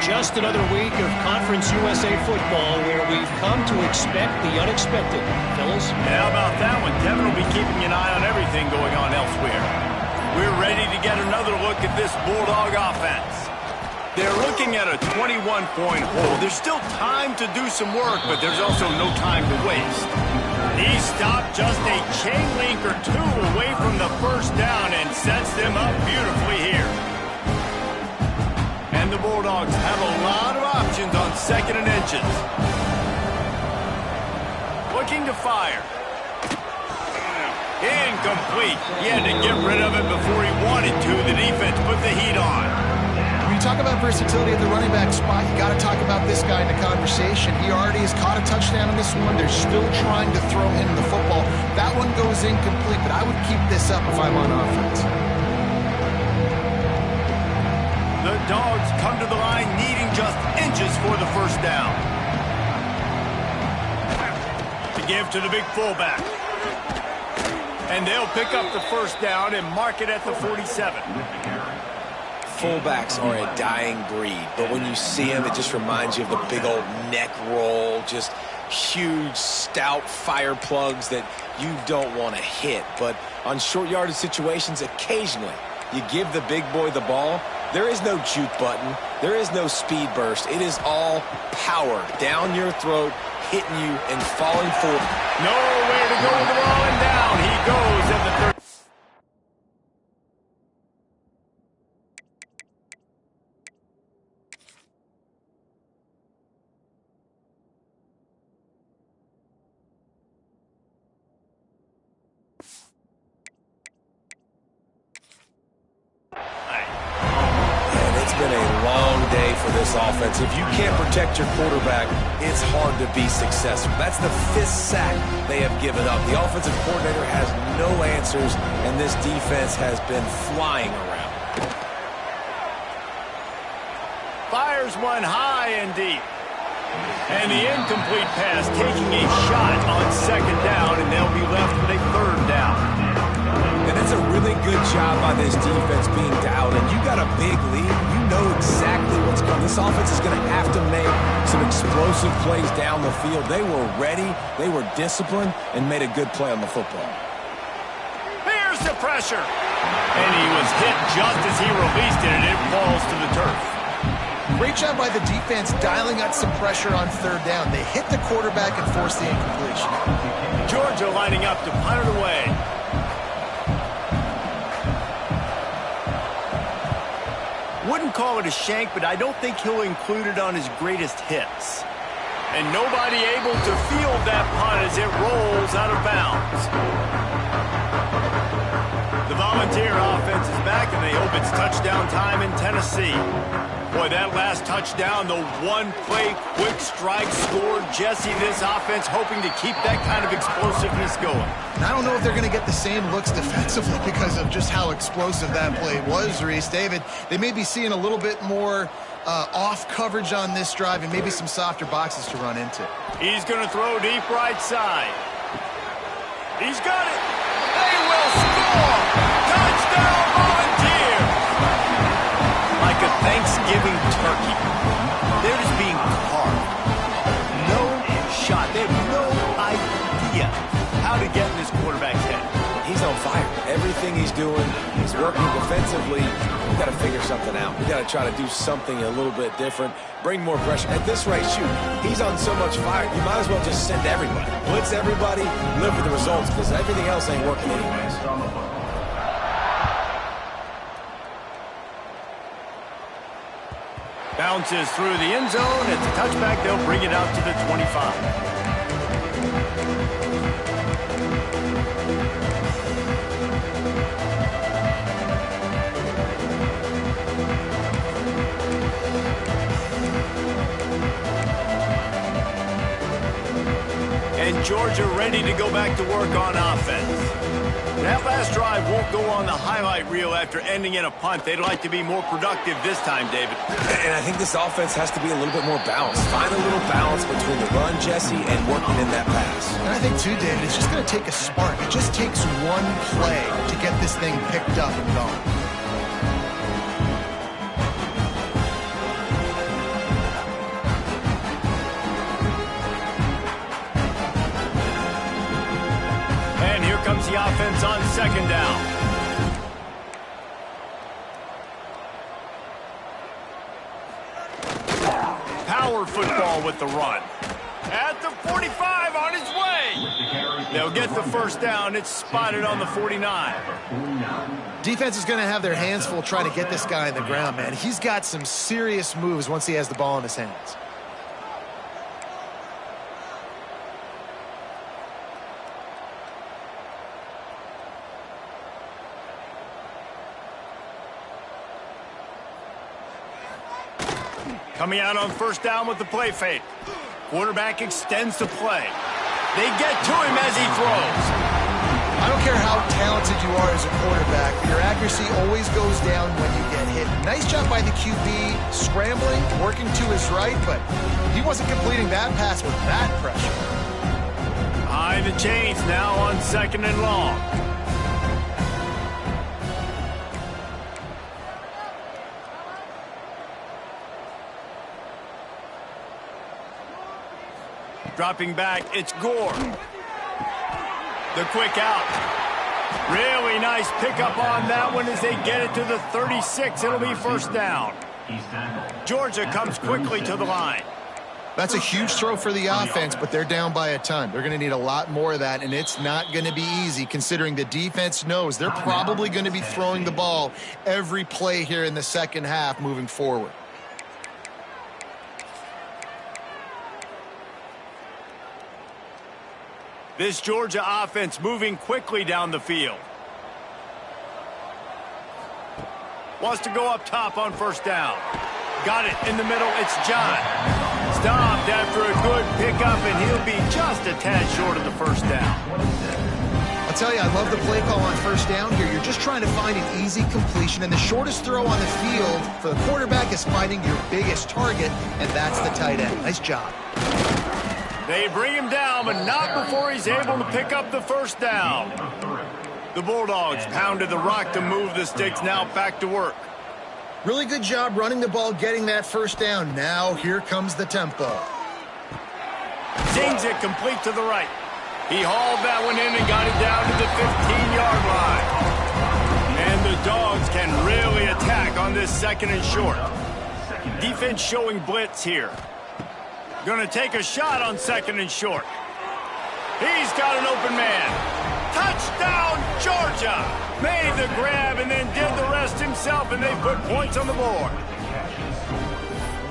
Just another week of Conference USA football where we've come to expect the unexpected. Fellas? How about that one? Devin will be keeping an eye on everything going on elsewhere. We're ready to get another look at this Bulldog offense. They're looking at a 21-point hole. There's still time to do some work, but there's also no time to waste. He stopped just a chain link or two away from the first down and sets them up beautifully here. And the Bulldogs have a lot of options on 2nd and inches. Looking to fire. Incomplete. He had to get rid of it before he wanted to. The defense put the heat on. When you talk about versatility at the running back spot, you got to talk about this guy in the conversation. He already has caught a touchdown in this one. They're still trying to throw him the football. That one goes incomplete, but I would keep this up if I'm on offense. The Dogs come to the line needing just inches for the first down. To give to the big fullback. And they'll pick up the first down and mark it at the 47. Fullbacks are a dying breed, but when you see them, it just reminds you of the big old neck roll, just huge, stout fire plugs that you don't want to hit. But on short yardage situations, occasionally, you give the big boy the ball. There is no juke button. There is no speed burst. It is all power down your throat, hitting you and falling forward. Nowhere to go with the ball and down. He goes at the 30. Been a long day for this offense. If you can't protect your quarterback, it's hard to be successful. That's the 5th sack they have given up. The offensive coordinator has no answers, and this defense has been flying around. Fires one high and deep. And the incomplete pass taking a shot on 2nd down, and they'll be left with a 3rd down. And it's a really good job by this defense being dialed in. You got a big lead. You know exactly what's coming. This offense is going to have to make some explosive plays down the field. They were ready, they were disciplined, and made a good play on the football. Here's the pressure. And he was hit just as he released it, and it falls to the turf. Great job by the defense dialing up some pressure on 3rd down. They hit the quarterback and forced the incompletion. Georgia lining up to punt it away. Wouldn't call it a shank, but I don't think he'll include it on his greatest hits. And nobody able to field that punt as it rolls out of bounds. The Volunteer offense is back, and they hope it's touchdown time in Tennessee. Boy, that last touchdown, the one-play quick strike score. Jesse, this offense hoping to keep that kind of explosiveness going. And I don't know if they're going to get the same looks defensively because of just how explosive that play was, Reese. David, they may be seeing a little bit more off coverage on this drive and maybe some softer boxes to run into. He's going to throw deep right side. He's got it. They will score. Touchdown, Volunteer. Like a Thanksgiving turkey. They're just being carved. No shot. They have no idea how to get in this quarterback's head. He's on fire. Everything he's doing, he's working defensively. We've got to figure something out. We've got to try to do something a little bit different, bring more pressure. At this rate, shoot, he's on so much fire, you might as well just send everybody. Blitz everybody, live with the results, because everything else ain't working anyways. Bounces through the end zone. It's a touchback. They'll bring it out to the 25. And Georgia ready to go back to work on offense. That last drive won't go on the highlight reel after ending in a punt. They'd like to be more productive this time, David. And I think this offense has to be a little bit more balanced. Find a little balance between the run, Jesse, and working in that pass. And I think, too, David, it's just going to take a spark. It just takes one play to get this thing picked up and going. Comes the offense on second down. Power football with the run. At the 45 on his way. They'll get the first down. It's spotted on the 49. Defense is going to have their hands full trying to get this guy on the ground, man. He's got some serious moves once he has the ball in his hands. Coming out on first down with the play fake. Quarterback extends the play. They get to him as he throws. I don't care how talented you are as a quarterback, but your accuracy always goes down when you get hit. Nice job by the QB, scrambling, working to his right, but he wasn't completing that pass with that pressure. Behind the chains now on second and long. Dropping back, it's Gore. The quick out. Really nice pickup on that one as they get it to the 36. It'll be first down. Georgia comes quickly to the line. That's a huge throw for the offense, but they're down by a ton. They're going to need a lot more of that, and it's not going to be easy considering the defense knows they're probably going to be throwing the ball every play here in the second half moving forward. This Georgia offense moving quickly down the field. Wants to go up top on first down. Got it in the middle. It's John. Stopped after a good pickup, and he'll be just a tad short of the first down. I'll tell you, I love the play call on first down here. You're just trying to find an easy completion, and the shortest throw on the field for the quarterback is finding your biggest target, and that's the tight end. Nice job. They bring him down, but not before he's able to pick up the first down. The Bulldogs pounded the rock to move the sticks, now back to work. Really good job running the ball, getting that first down. Now here comes the tempo. Zings it complete to the right. He hauled that one in and got it down to the 15-yard line. And the Dogs can really attack on this second and short. Defense showing blitz here. Going to take a shot on second and short. He's got an open man. Touchdown, Georgia! Made the grab and then did the rest himself, and they put points on the board.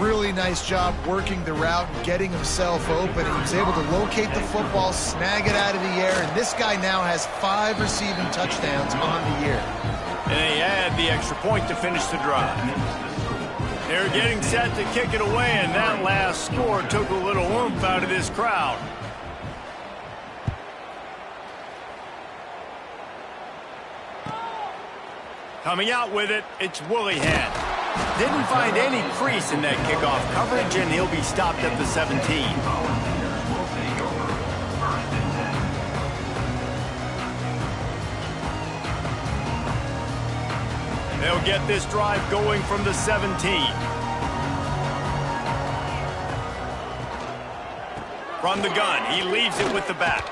Really nice job working the route and getting himself open. He was able to locate the football, snag it out of the air, and this guy now has 5 receiving touchdowns on the year. And they add the extra point to finish the drive. They're getting set to kick it away, and that last score took a little oomph out of this crowd. Coming out with it, it's Willihan. Didn't find any crease in that kickoff coverage, and he'll be stopped at the 17. They'll get this drive going from the 17. From the gun, he leaves it with the back.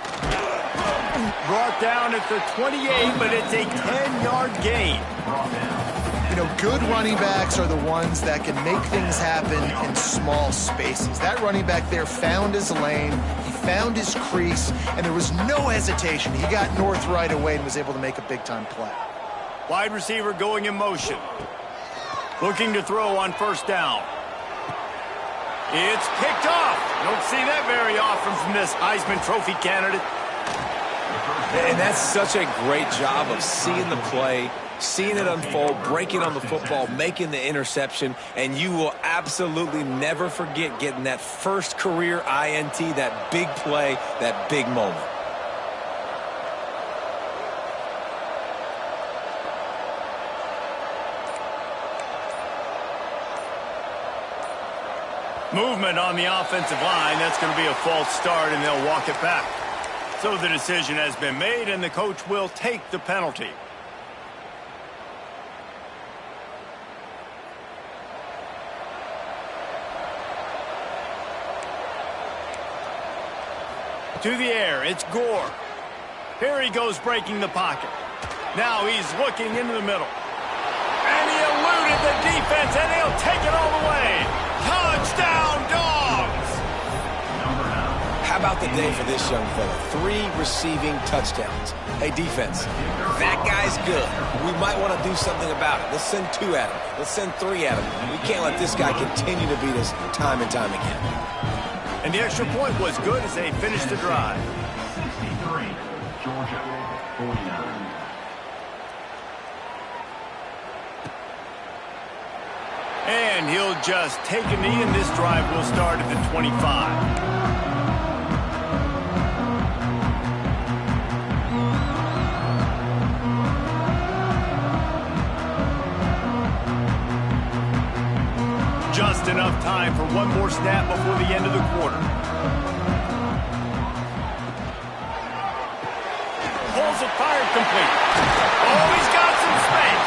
Brought down at the 28, but it's a 10-yard gain. You know, good running backs are the ones that can make things happen in small spaces. That running back there found his lane, he found his crease, and there was no hesitation. He got north right away and was able to make a big-time play. Wide receiver going in motion. Looking to throw on first down. It's picked off. Don't see that very often from this Heisman Trophy candidate. And that's such a great job of seeing the play, seeing it unfold, breaking on the football, making the interception, and you will absolutely never forget getting that first career INT, that big play, that big moment. Movement on the offensive line. That's going to be a false start, and they'll walk it back. So the decision has been made, and the coach will take the penalty. To the air, it's Gore. Here he goes breaking the pocket. Now he's looking into the middle. And he eluded the defense, and he'll take it all the way. Touchdown, Dogs! How about the day for this young fella? 3 receiving touchdowns. Hey, defense, that guy's good. We might want to do something about it. Let's send 2 at him. Let's send 3 at him. We can't let this guy continue to beat us time and time again. And the extra point was good as they finished the drive. 63, Georgia, 49. And he'll just take a knee, and this drive will start at the 25. Just enough time for one more snap before the end of the quarter. Pulls it, fired complete. Oh, he's got some space.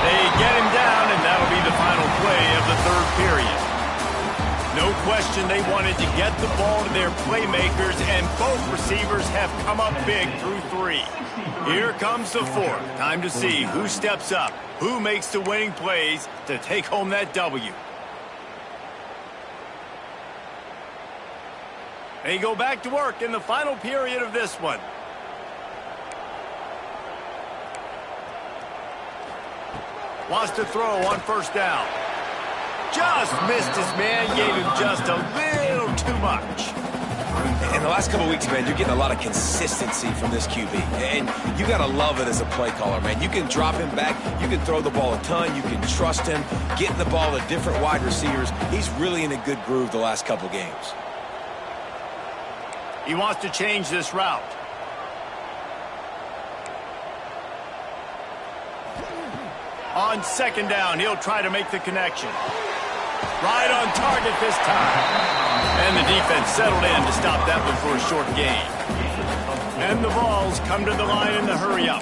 They get him down, and that'll be the final play of the third period. No question they wanted to get the ball to their playmakers, and both receivers have come up big through 3. Here comes the fourth. Time to see who steps up, who makes the winning plays to take home that W. They go back to work in the final period of this one. Wants to throw on first down. Just missed his man, gave him just a little too much. In the last couple of weeks, man, you're getting a lot of consistency from this QB. And you got to love it as a play caller, man. You can drop him back. You can throw the ball a ton. You can trust him. Getting the ball to different wide receivers. He's really in a good groove the last couple games. He wants to change this route. On second down, he'll try to make the connection. Right on target this time. And the defense settled in to stop that one for a short gain. And the balls come to the line in the hurry-up.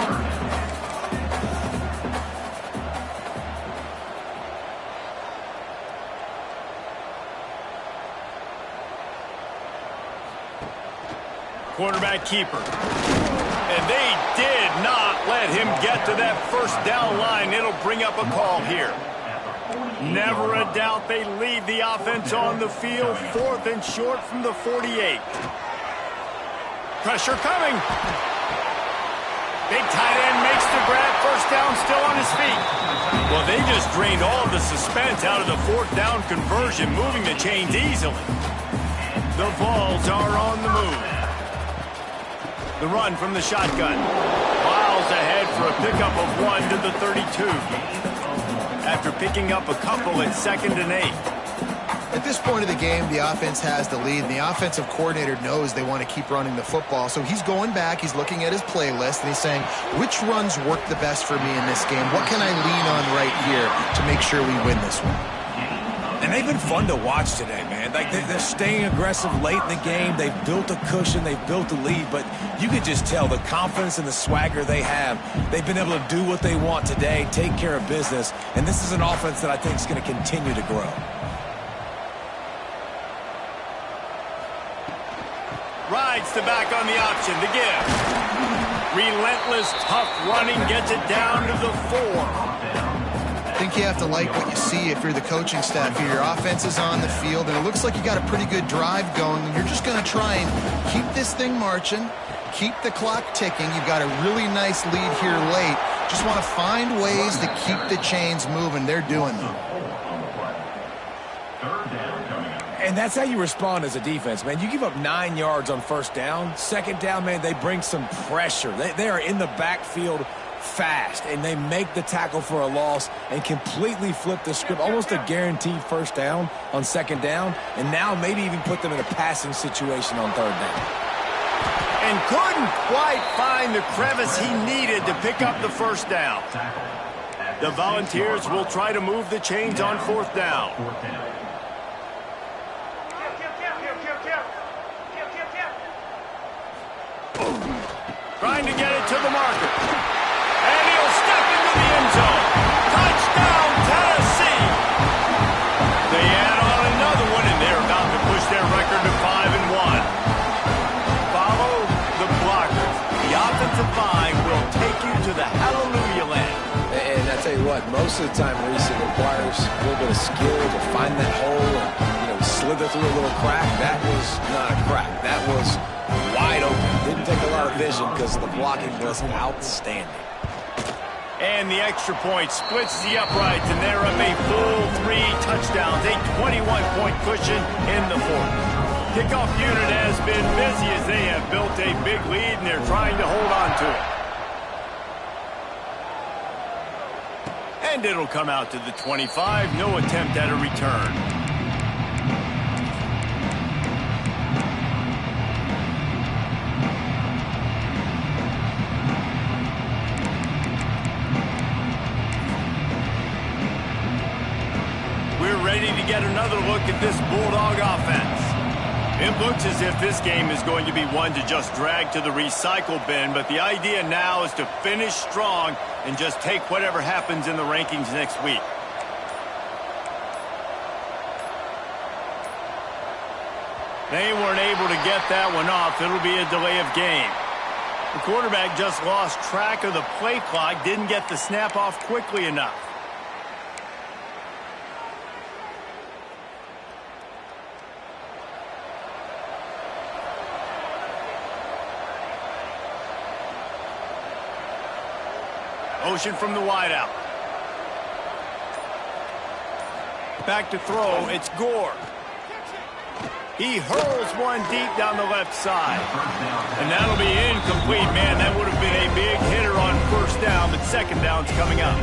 Quarterback keeper. And they did not let him get to that first down line. It'll bring up a call here. Never a doubt they lead the offense on the field. 4th and short from the 48. Pressure coming. Big tight end makes the grab. First down, still on his feet. Well, they just drained all the suspense out of the 4th down conversion, moving the chains easily. The Vols are on the move. The run from the shotgun. Miles ahead for a pickup of 1 to the 32. After picking up a couple at 2nd and 8. At this point of the game, the offense has the lead, and the offensive coordinator knows they want to keep running the football. So he's going back, he's looking at his playlist, and he's saying, which runs work the best for me in this game? What can I lean on right here to make sure we win this one? And they've been fun to watch today, man. Like they're staying aggressive late in the game. They've built a cushion. They've built a lead. But you could just tell the confidence and the swagger they have. They've been able to do what they want today, take care of business. And this is an offense that I think is going to continue to grow. Rides the back on the option to give. Relentless, tough running gets it down to the 4. I think you have to like what you see if you're the coaching staff here. Your offense is on the field, and it looks like you got a pretty good drive going. You're just going to try and keep this thing marching, keep the clock ticking. You've got a really nice lead here late. Just want to find ways to keep the chains moving. They're doing them. And that's how you respond as a defense, man. You give up 9 yards on first down. Second down, man, they bring some pressure. They are in the backfield fast, and they make the tackle for a loss and completely flip the script, almost a guaranteed first down on second down, and now maybe even put them in a passing situation on third down. And couldn't quite find the crevice he needed to pick up the first down. The Volunteers will try to move the chains on fourth down. Trying to get it to the marker. And he'll step into the end zone. Touchdown, Tennessee! They add on another one, and they're about to push their record to 5-1. Follow the blockers. The offensive line will take you to the hallelujah land. And I tell you what, most of the time, Reese, it requires a little bit of skill to find that hole and, slither through a little crack. That was not a crack. That was wide open. Didn't take a lot of vision because the blocking was outstanding. And the extra point splits the uprights, and they're up a full 3 touchdowns, a 21-point cushion in the fourth. Kickoff unit has been busy as they have built a big lead, and they're trying to hold on to it. And it'll come out to the 25. No attempt at a return. Ready to get another look at this Bulldog offense. It looks as if this game is going to be one to just drag to the recycle bin, but the idea now is to finish strong and just take whatever happens in the rankings next week. They weren't able to get that one off. It'll be a delay of game. The quarterback just lost track of the play clock, didn't get the snap off quickly enough. Motion from the wideout. Back to throw. It's Gore. He hurls one deep down the left side. And that'll be incomplete. Man, that would have been a big hitter on first down, but second down's coming up.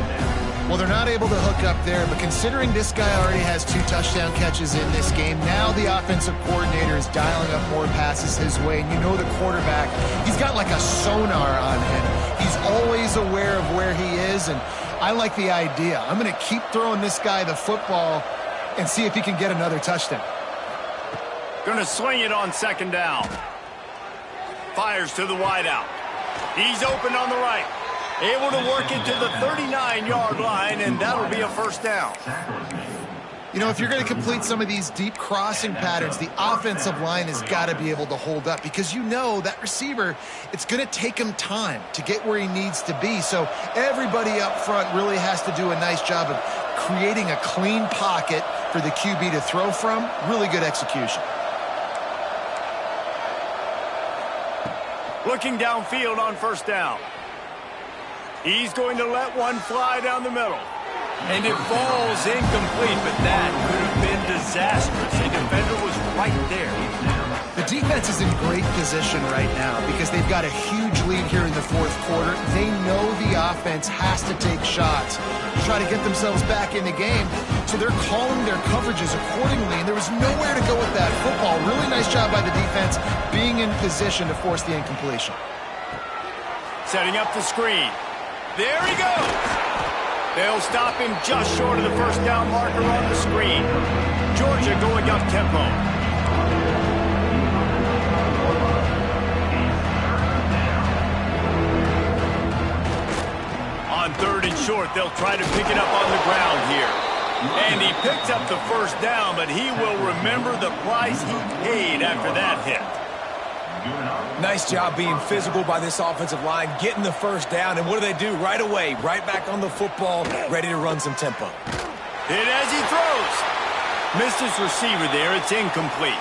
Well, they're not able to hook up there, but considering this guy already has 2 touchdown catches in this game, now the offensive coordinator is dialing up more passes his way. And you know the quarterback, he's got like a sonar on him. He's always aware of where he is, and I like the idea. I'm going to keep throwing this guy the football and see if he can get another touchdown. Going to swing it on second down. Fires to the wideout. He's open on the right. Able to work it to the 39-yard line, and that'll be a first down. You know, if you're going to complete some of these deep crossing patterns, the offensive line has got to be able to hold up because you know that receiver, it's going to take him time to get where he needs to be. So everybody up front really has to do a nice job of creating a clean pocket for the QB to throw from. Really good execution. Looking downfield on first down. He's going to let one fly down the middle. And it falls incomplete, but that could have been disastrous. A defender was right there. The defense is in great position right now because they've got a huge lead here in the fourth quarter. They know the offense has to take shots to try to get themselves back in the game. So they're calling their coverages accordingly, and there was nowhere to go with that football. Really nice job by the defense being in position to force the incompletion. Setting up the screen. There he goes. They'll stop him just short of the first down marker on the screen. Georgia going up tempo. On third and short, they'll try to pick it up on the ground here. And he picks up the first down, but he will remember the price he paid after that hit. Nice job being physical by this offensive line, getting the first down, and what do they do right away? Right back on the football, ready to run some tempo. Hit as he throws. Missed his receiver there. It's incomplete.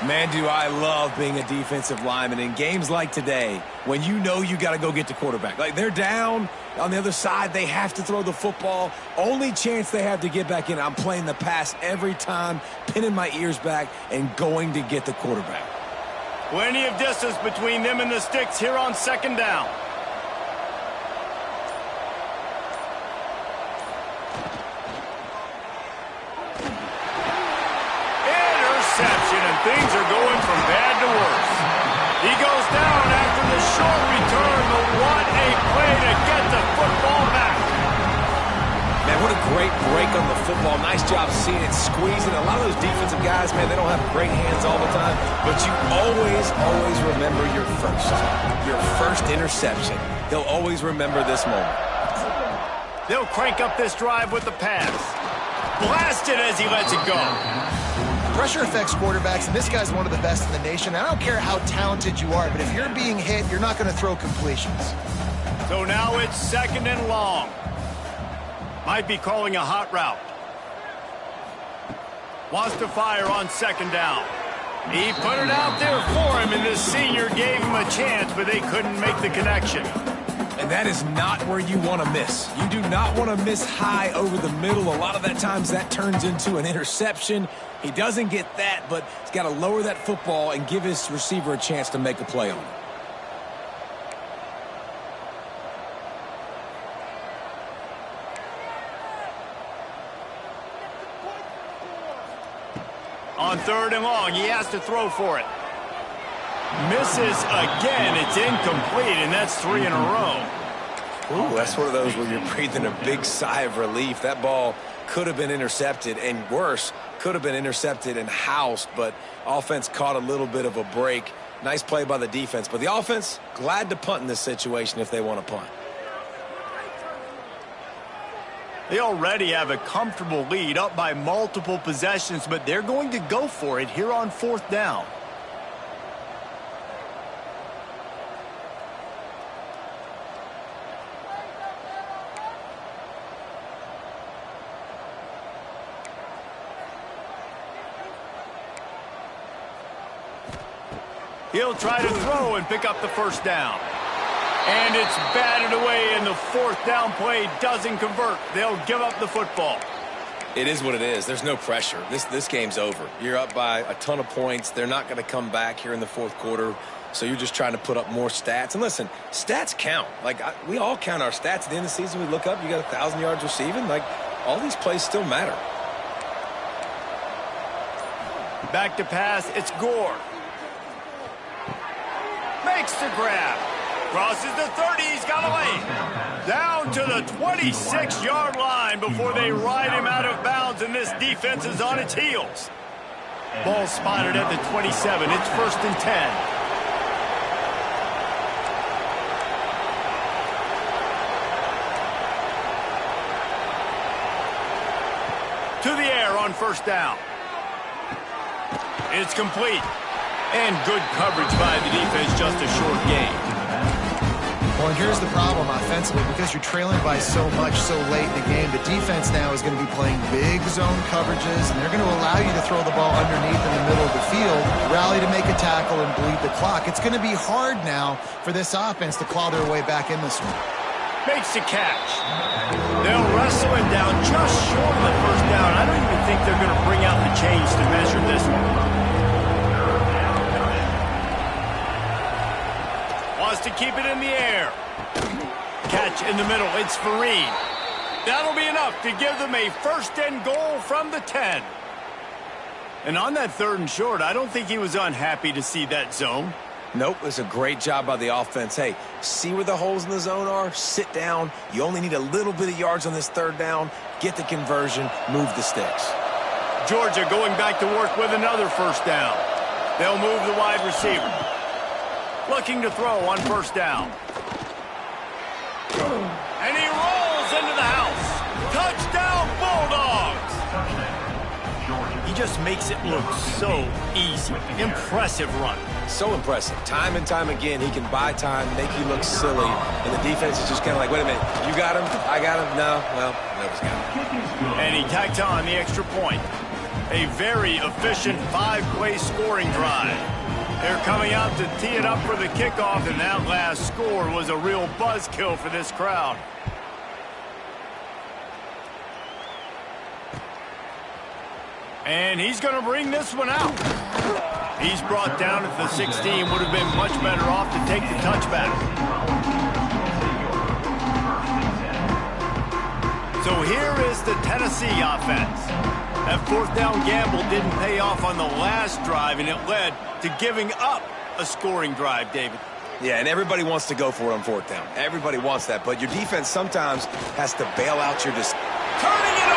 Man, do I love being a defensive lineman in games like today when you know you got to go get the quarterback. Like, they're down on the other side. They have to throw the football. Only chance they have to get back in. I'm playing the pass every time, pinning my ears back, and going to get the quarterback. Plenty of distance between them and the sticks here on second down. great break on the football. Nice job seeing it, squeezing. A lot of those defensive guys, man, they don't have great hands all the time, but you always, always remember your first interception. They'll always remember this moment. They'll crank up this drive with the pass. Blasted as he lets it go. Pressure affects quarterbacks, and this guy's one of the best in the nation. I don't care how talented you are, but if you're being hit, you're not going to throw completions. So now it's 2nd and long. Might be calling a hot route. Wants to fire on 2nd down. He put it out there for him, and the senior gave him a chance, but they couldn't make the connection. And that is not where you want to miss. You do not want to miss high over the middle. A lot of that times that turns into an interception. He doesn't get that, but he's got to lower that football and give his receiver a chance to make a play on it. On 3rd and long, he has to throw for it. Misses again. It's incomplete, and that's 3 in a row. Ooh, that's one of those where you're breathing a big sigh of relief. That ball could have been intercepted, and worse, could have been intercepted and housed, but offense caught a little bit of a break. Nice play by the defense, but the offense, glad to punt in this situation if they want to punt. They already have a comfortable lead, up by multiple possessions, but they're going to go for it here on 4th down. He'll try to throw and pick up the 1st down. And it's batted away, and the 4th down play doesn't convert. They'll give up the football. It is what it is. There's no pressure. This game's over. You're up by a ton of points. They're not going to come back here in the 4th quarter, so you're just trying to put up more stats. And listen, stats count. Like, we all count our stats. At the end of the season, we look up, you got 1,000 yards receiving. Like, all these plays still matter. Back to pass, it's Gore. Makes the grab. Crosses the 30, he's got away. Down to the 26-yard line before they ride him out of bounds, and this defense is on its heels. Ball spotted at the 27. It's 1st and 10. To the air on 1st down. It's complete. And good coverage by the defense, just a short gain. Well, and here's the problem offensively, because you're trailing by so much so late in the game, the defense now is going to be playing big zone coverages, and they're going to allow you to throw the ball underneath in the middle of the field, rally to make a tackle, and bleed the clock. It's going to be hard now for this offense to claw their way back in this one. Makes the catch. They'll wrestle him down just short of the 1st down. I don't even think they're going to bring out the chains to measure this one. Wants to keep it in the air. Catch in the middle. It's Fareed. That'll be enough to give them a 1st and goal from the 10. And on that 3rd and short, I don't think he was unhappy to see that zone. Nope, it's a great job by the offense. Hey, see where the holes in the zone are? Sit down. You only need a little bit of yards on this 3rd down. Get the conversion. Move the sticks. Georgia going back to work with another 1st down. They'll move the wide receiver. Looking to throw on 1st down. And he rolls into the house. Touchdown, Bulldogs! He just makes it look so easy. Impressive run. So impressive. Time and time again, he can buy time, make you look silly, and the defense is just kind of like, wait a minute, you got him? I got him? No, well, nobody's got him. And he tacked on the extra point. A very efficient 5-play scoring drive. They're coming out to tee it up for the kickoff, and that last score was a real buzzkill for this crowd. And he's going to bring this one out. He's brought down at the 16. Would have been much better off to take the touchback. So here is the Tennessee offense. That 4th down gamble didn't pay off on the last drive, and it led to giving up a scoring drive, David. Yeah, and everybody wants to go for it on 4th down. Everybody wants that, but your defense sometimes has to bail out your... Turning it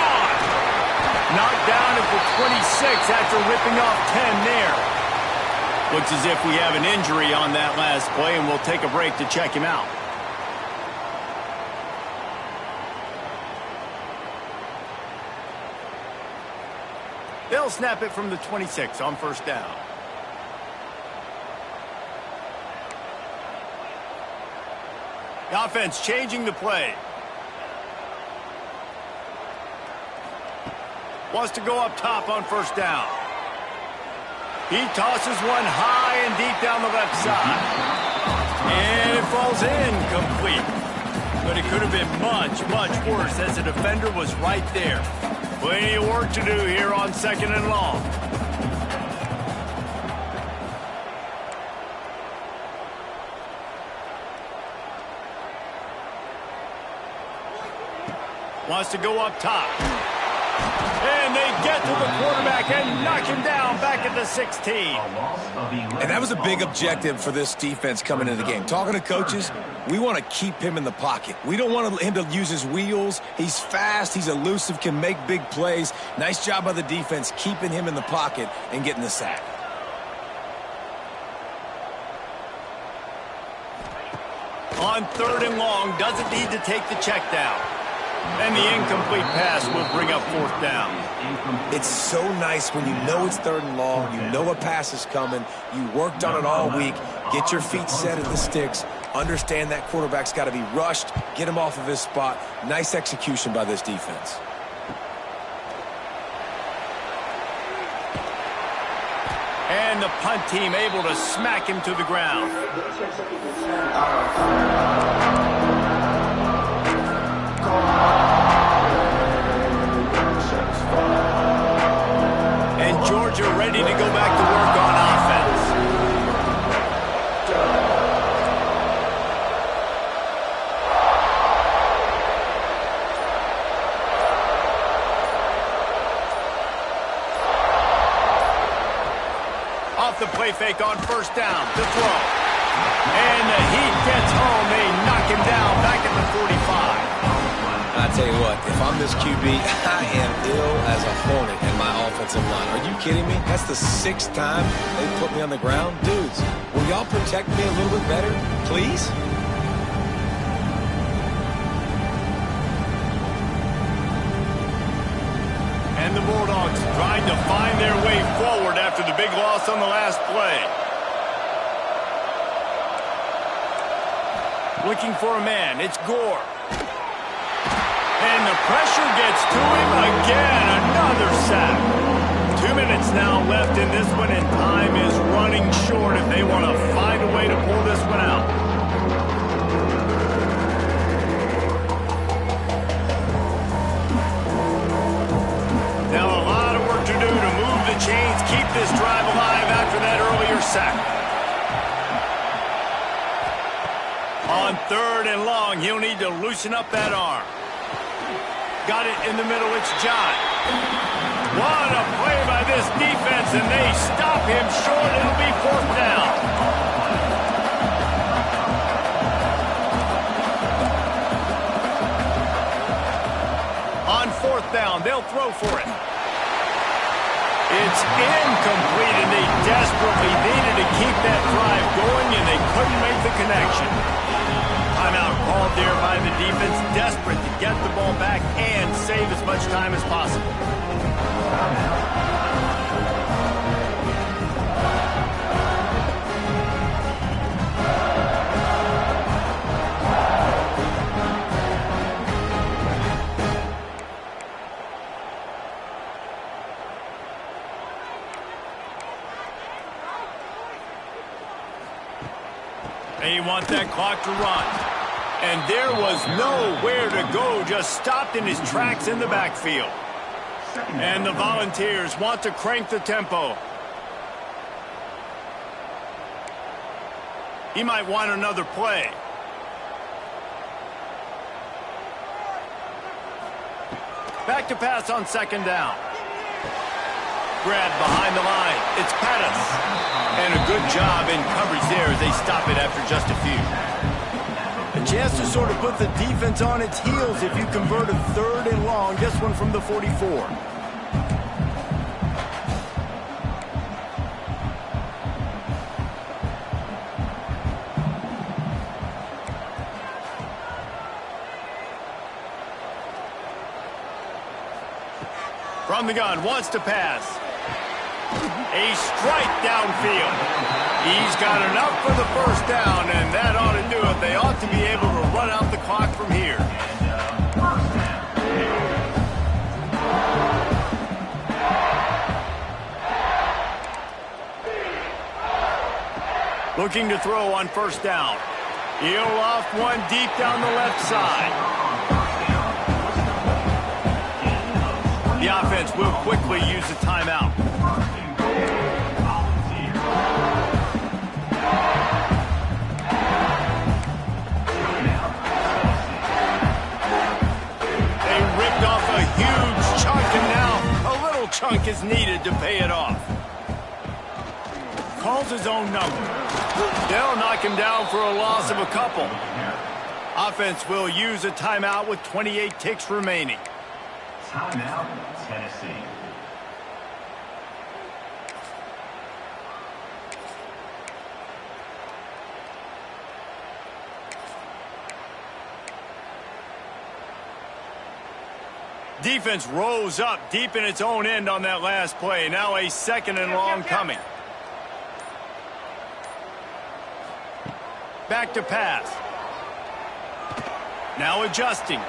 Knocked down at the 26 after ripping off 10 there. Looks as if we have an injury on that last play, and we'll take a break to check him out. They'll snap it from the 26 on first down. The offense changing the play. Wants to go up top on first down. He tosses one high and deep down the left side. And it falls incomplete. But it could have been much, much worse as the defender was right there. Plenty of work to do here on 2nd and long. Wants to go up top. And they get to the quarterback and knock him down back at the 16. And that was a big objective for this defense coming into the game. Talking to coaches, we want to keep him in the pocket. We don't want him to use his wheels. He's fast, he's elusive, can make big plays. Nice job by the defense keeping him in the pocket and getting the sack. On 3rd and long, doesn't need to take the check down. And the incomplete pass will bring up 4th down. It's so nice when you know it's 3rd and long, you know a pass is coming, you worked on it all week, get your feet set at the sticks, understand that quarterback's got to be rushed, get him off of his spot. Nice execution by this defense. And the punt team able to smack him to the ground. And Georgia ready to go back to work on offense. Off the play fake on first down to throw. And the heat gets home. They knock him down back at the 45. I tell you what, if I'm this QB, I am ill as a hornet in my offensive line. Are you kidding me? That's the 6th time they put me on the ground. Dudes, will y'all protect me a little bit better, please? And the Bulldogs trying to find their way forward after the big loss on the last play. Looking for a man, it's Gore. And the pressure gets to him again. Another sack. 2 minutes now left in this one, and time is running short if they want to find a way to pull this one out. Now a lot of work to do to move the chains, keep this drive alive after that earlier sack. On 3rd and long, he'll need to loosen up that arm. Got it in the middle, it's John. What a play by this defense, and they stop him short. It'll be 4th down. On 4th down, they'll throw for it. It's incomplete, and they desperately needed to keep that drive going, and they couldn't make the connection. Timeout called there by the defense, desperate to get the ball back and save as much time as possible. They want that clock to run. And there was nowhere to go, just stopped in his tracks in the backfield. And the Volunteers want to crank the tempo. He might want another play. Back to pass on 2nd down. Grab behind the line. It's Pettis. And a good job in coverage there as they stop it after just a few. A chance to sort of put the defense on its heels if you convert a 3rd and long. This one from the 44. From the gun, wants to pass. A strike downfield. He's got enough for the first down, and that ought to do it. They ought to be able to run out the clock from here. Looking to throw on first down. He'll off one deep down the left side. The offense will quickly use a timeout. They ripped off a huge chunk, and now a little chunk is needed to pay it off. Calls his own number. They'll knock him down for a loss of a couple. Offense will use a timeout with 28 ticks remaining. Timeout, Tennessee. Defense rose up deep in its own end on that last play. Now a second and long coming. Back to pass. Now adjusting.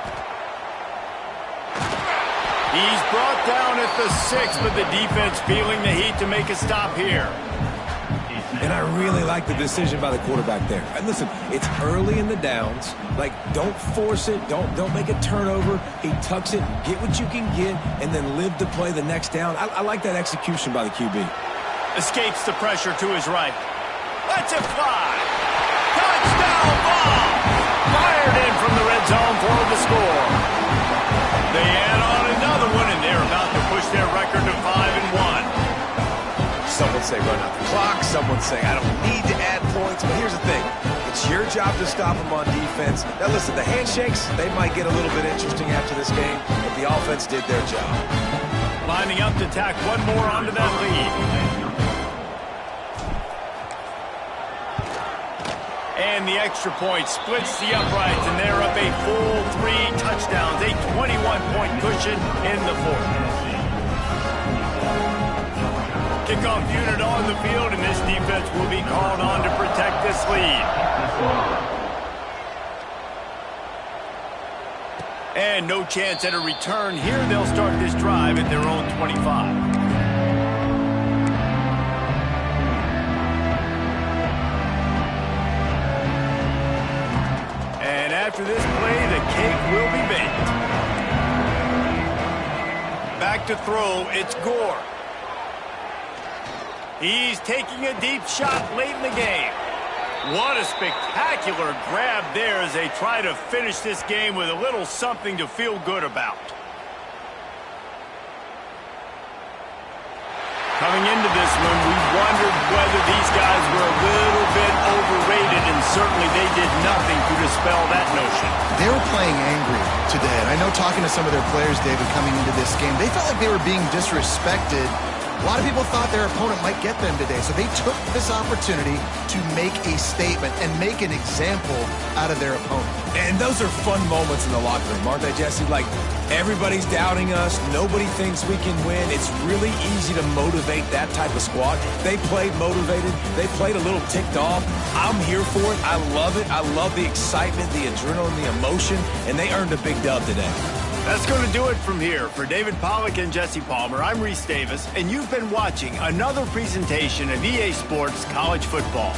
He's brought down at the 6, but the defense feeling the heat to make a stop here. And I really like the decision by the quarterback there. And listen, it's early in the downs. Like, don't force it. Don't make a turnover. He tucks it, get what you can get, and then live to play the next down. I like that execution by the QB. Escapes the pressure to his right. Lets it fly. Touchdown ball! Fired in from the red zone for the score. They add on another one, and they're about to push their record to 5-1. Some would say run out the clock. Some would say I don't need to add points. But here's the thing. It's your job to stop them on defense. Now, listen, the handshakes, they might get a little bit interesting after this game, but the offense did their job. Lining up to tack one more onto that lead. And the extra point splits the uprights, and they're up a full 3 touchdowns, a 21-point cushion in the fourth. Kickoff unit on the field, and this defense will be called on to protect this lead. And no chance at a return here. They'll start this drive at their own 25. After this play, the cake will be baked. Back to throw, it's Gore. He's taking a deep shot late in the game. What a spectacular grab there as they try to finish this game with a little something to feel good about. Coming into this one, we wondered whether these guys were a little bit overrated, and certainly they did nothing to dispel that notion. They were playing angry today, and I know talking to some of their players, David, coming into this game, they felt like they were being disrespected. A lot of people thought their opponent might get them today, so they took this opportunity to make a statement and make an example out of their opponent. And those are fun moments in the locker room, aren't they, Jesse? Like, everybody's doubting us. Nobody thinks we can win. It's really easy to motivate that type of squad. They played motivated. They played a little ticked off. I'm here for it. I love it. I love the excitement, the adrenaline, the emotion, and they earned a big dub today. That's going to do it from here. For David Pollack and Jesse Palmer, I'm Reese Davis, and you've been watching another presentation of EA Sports College Football.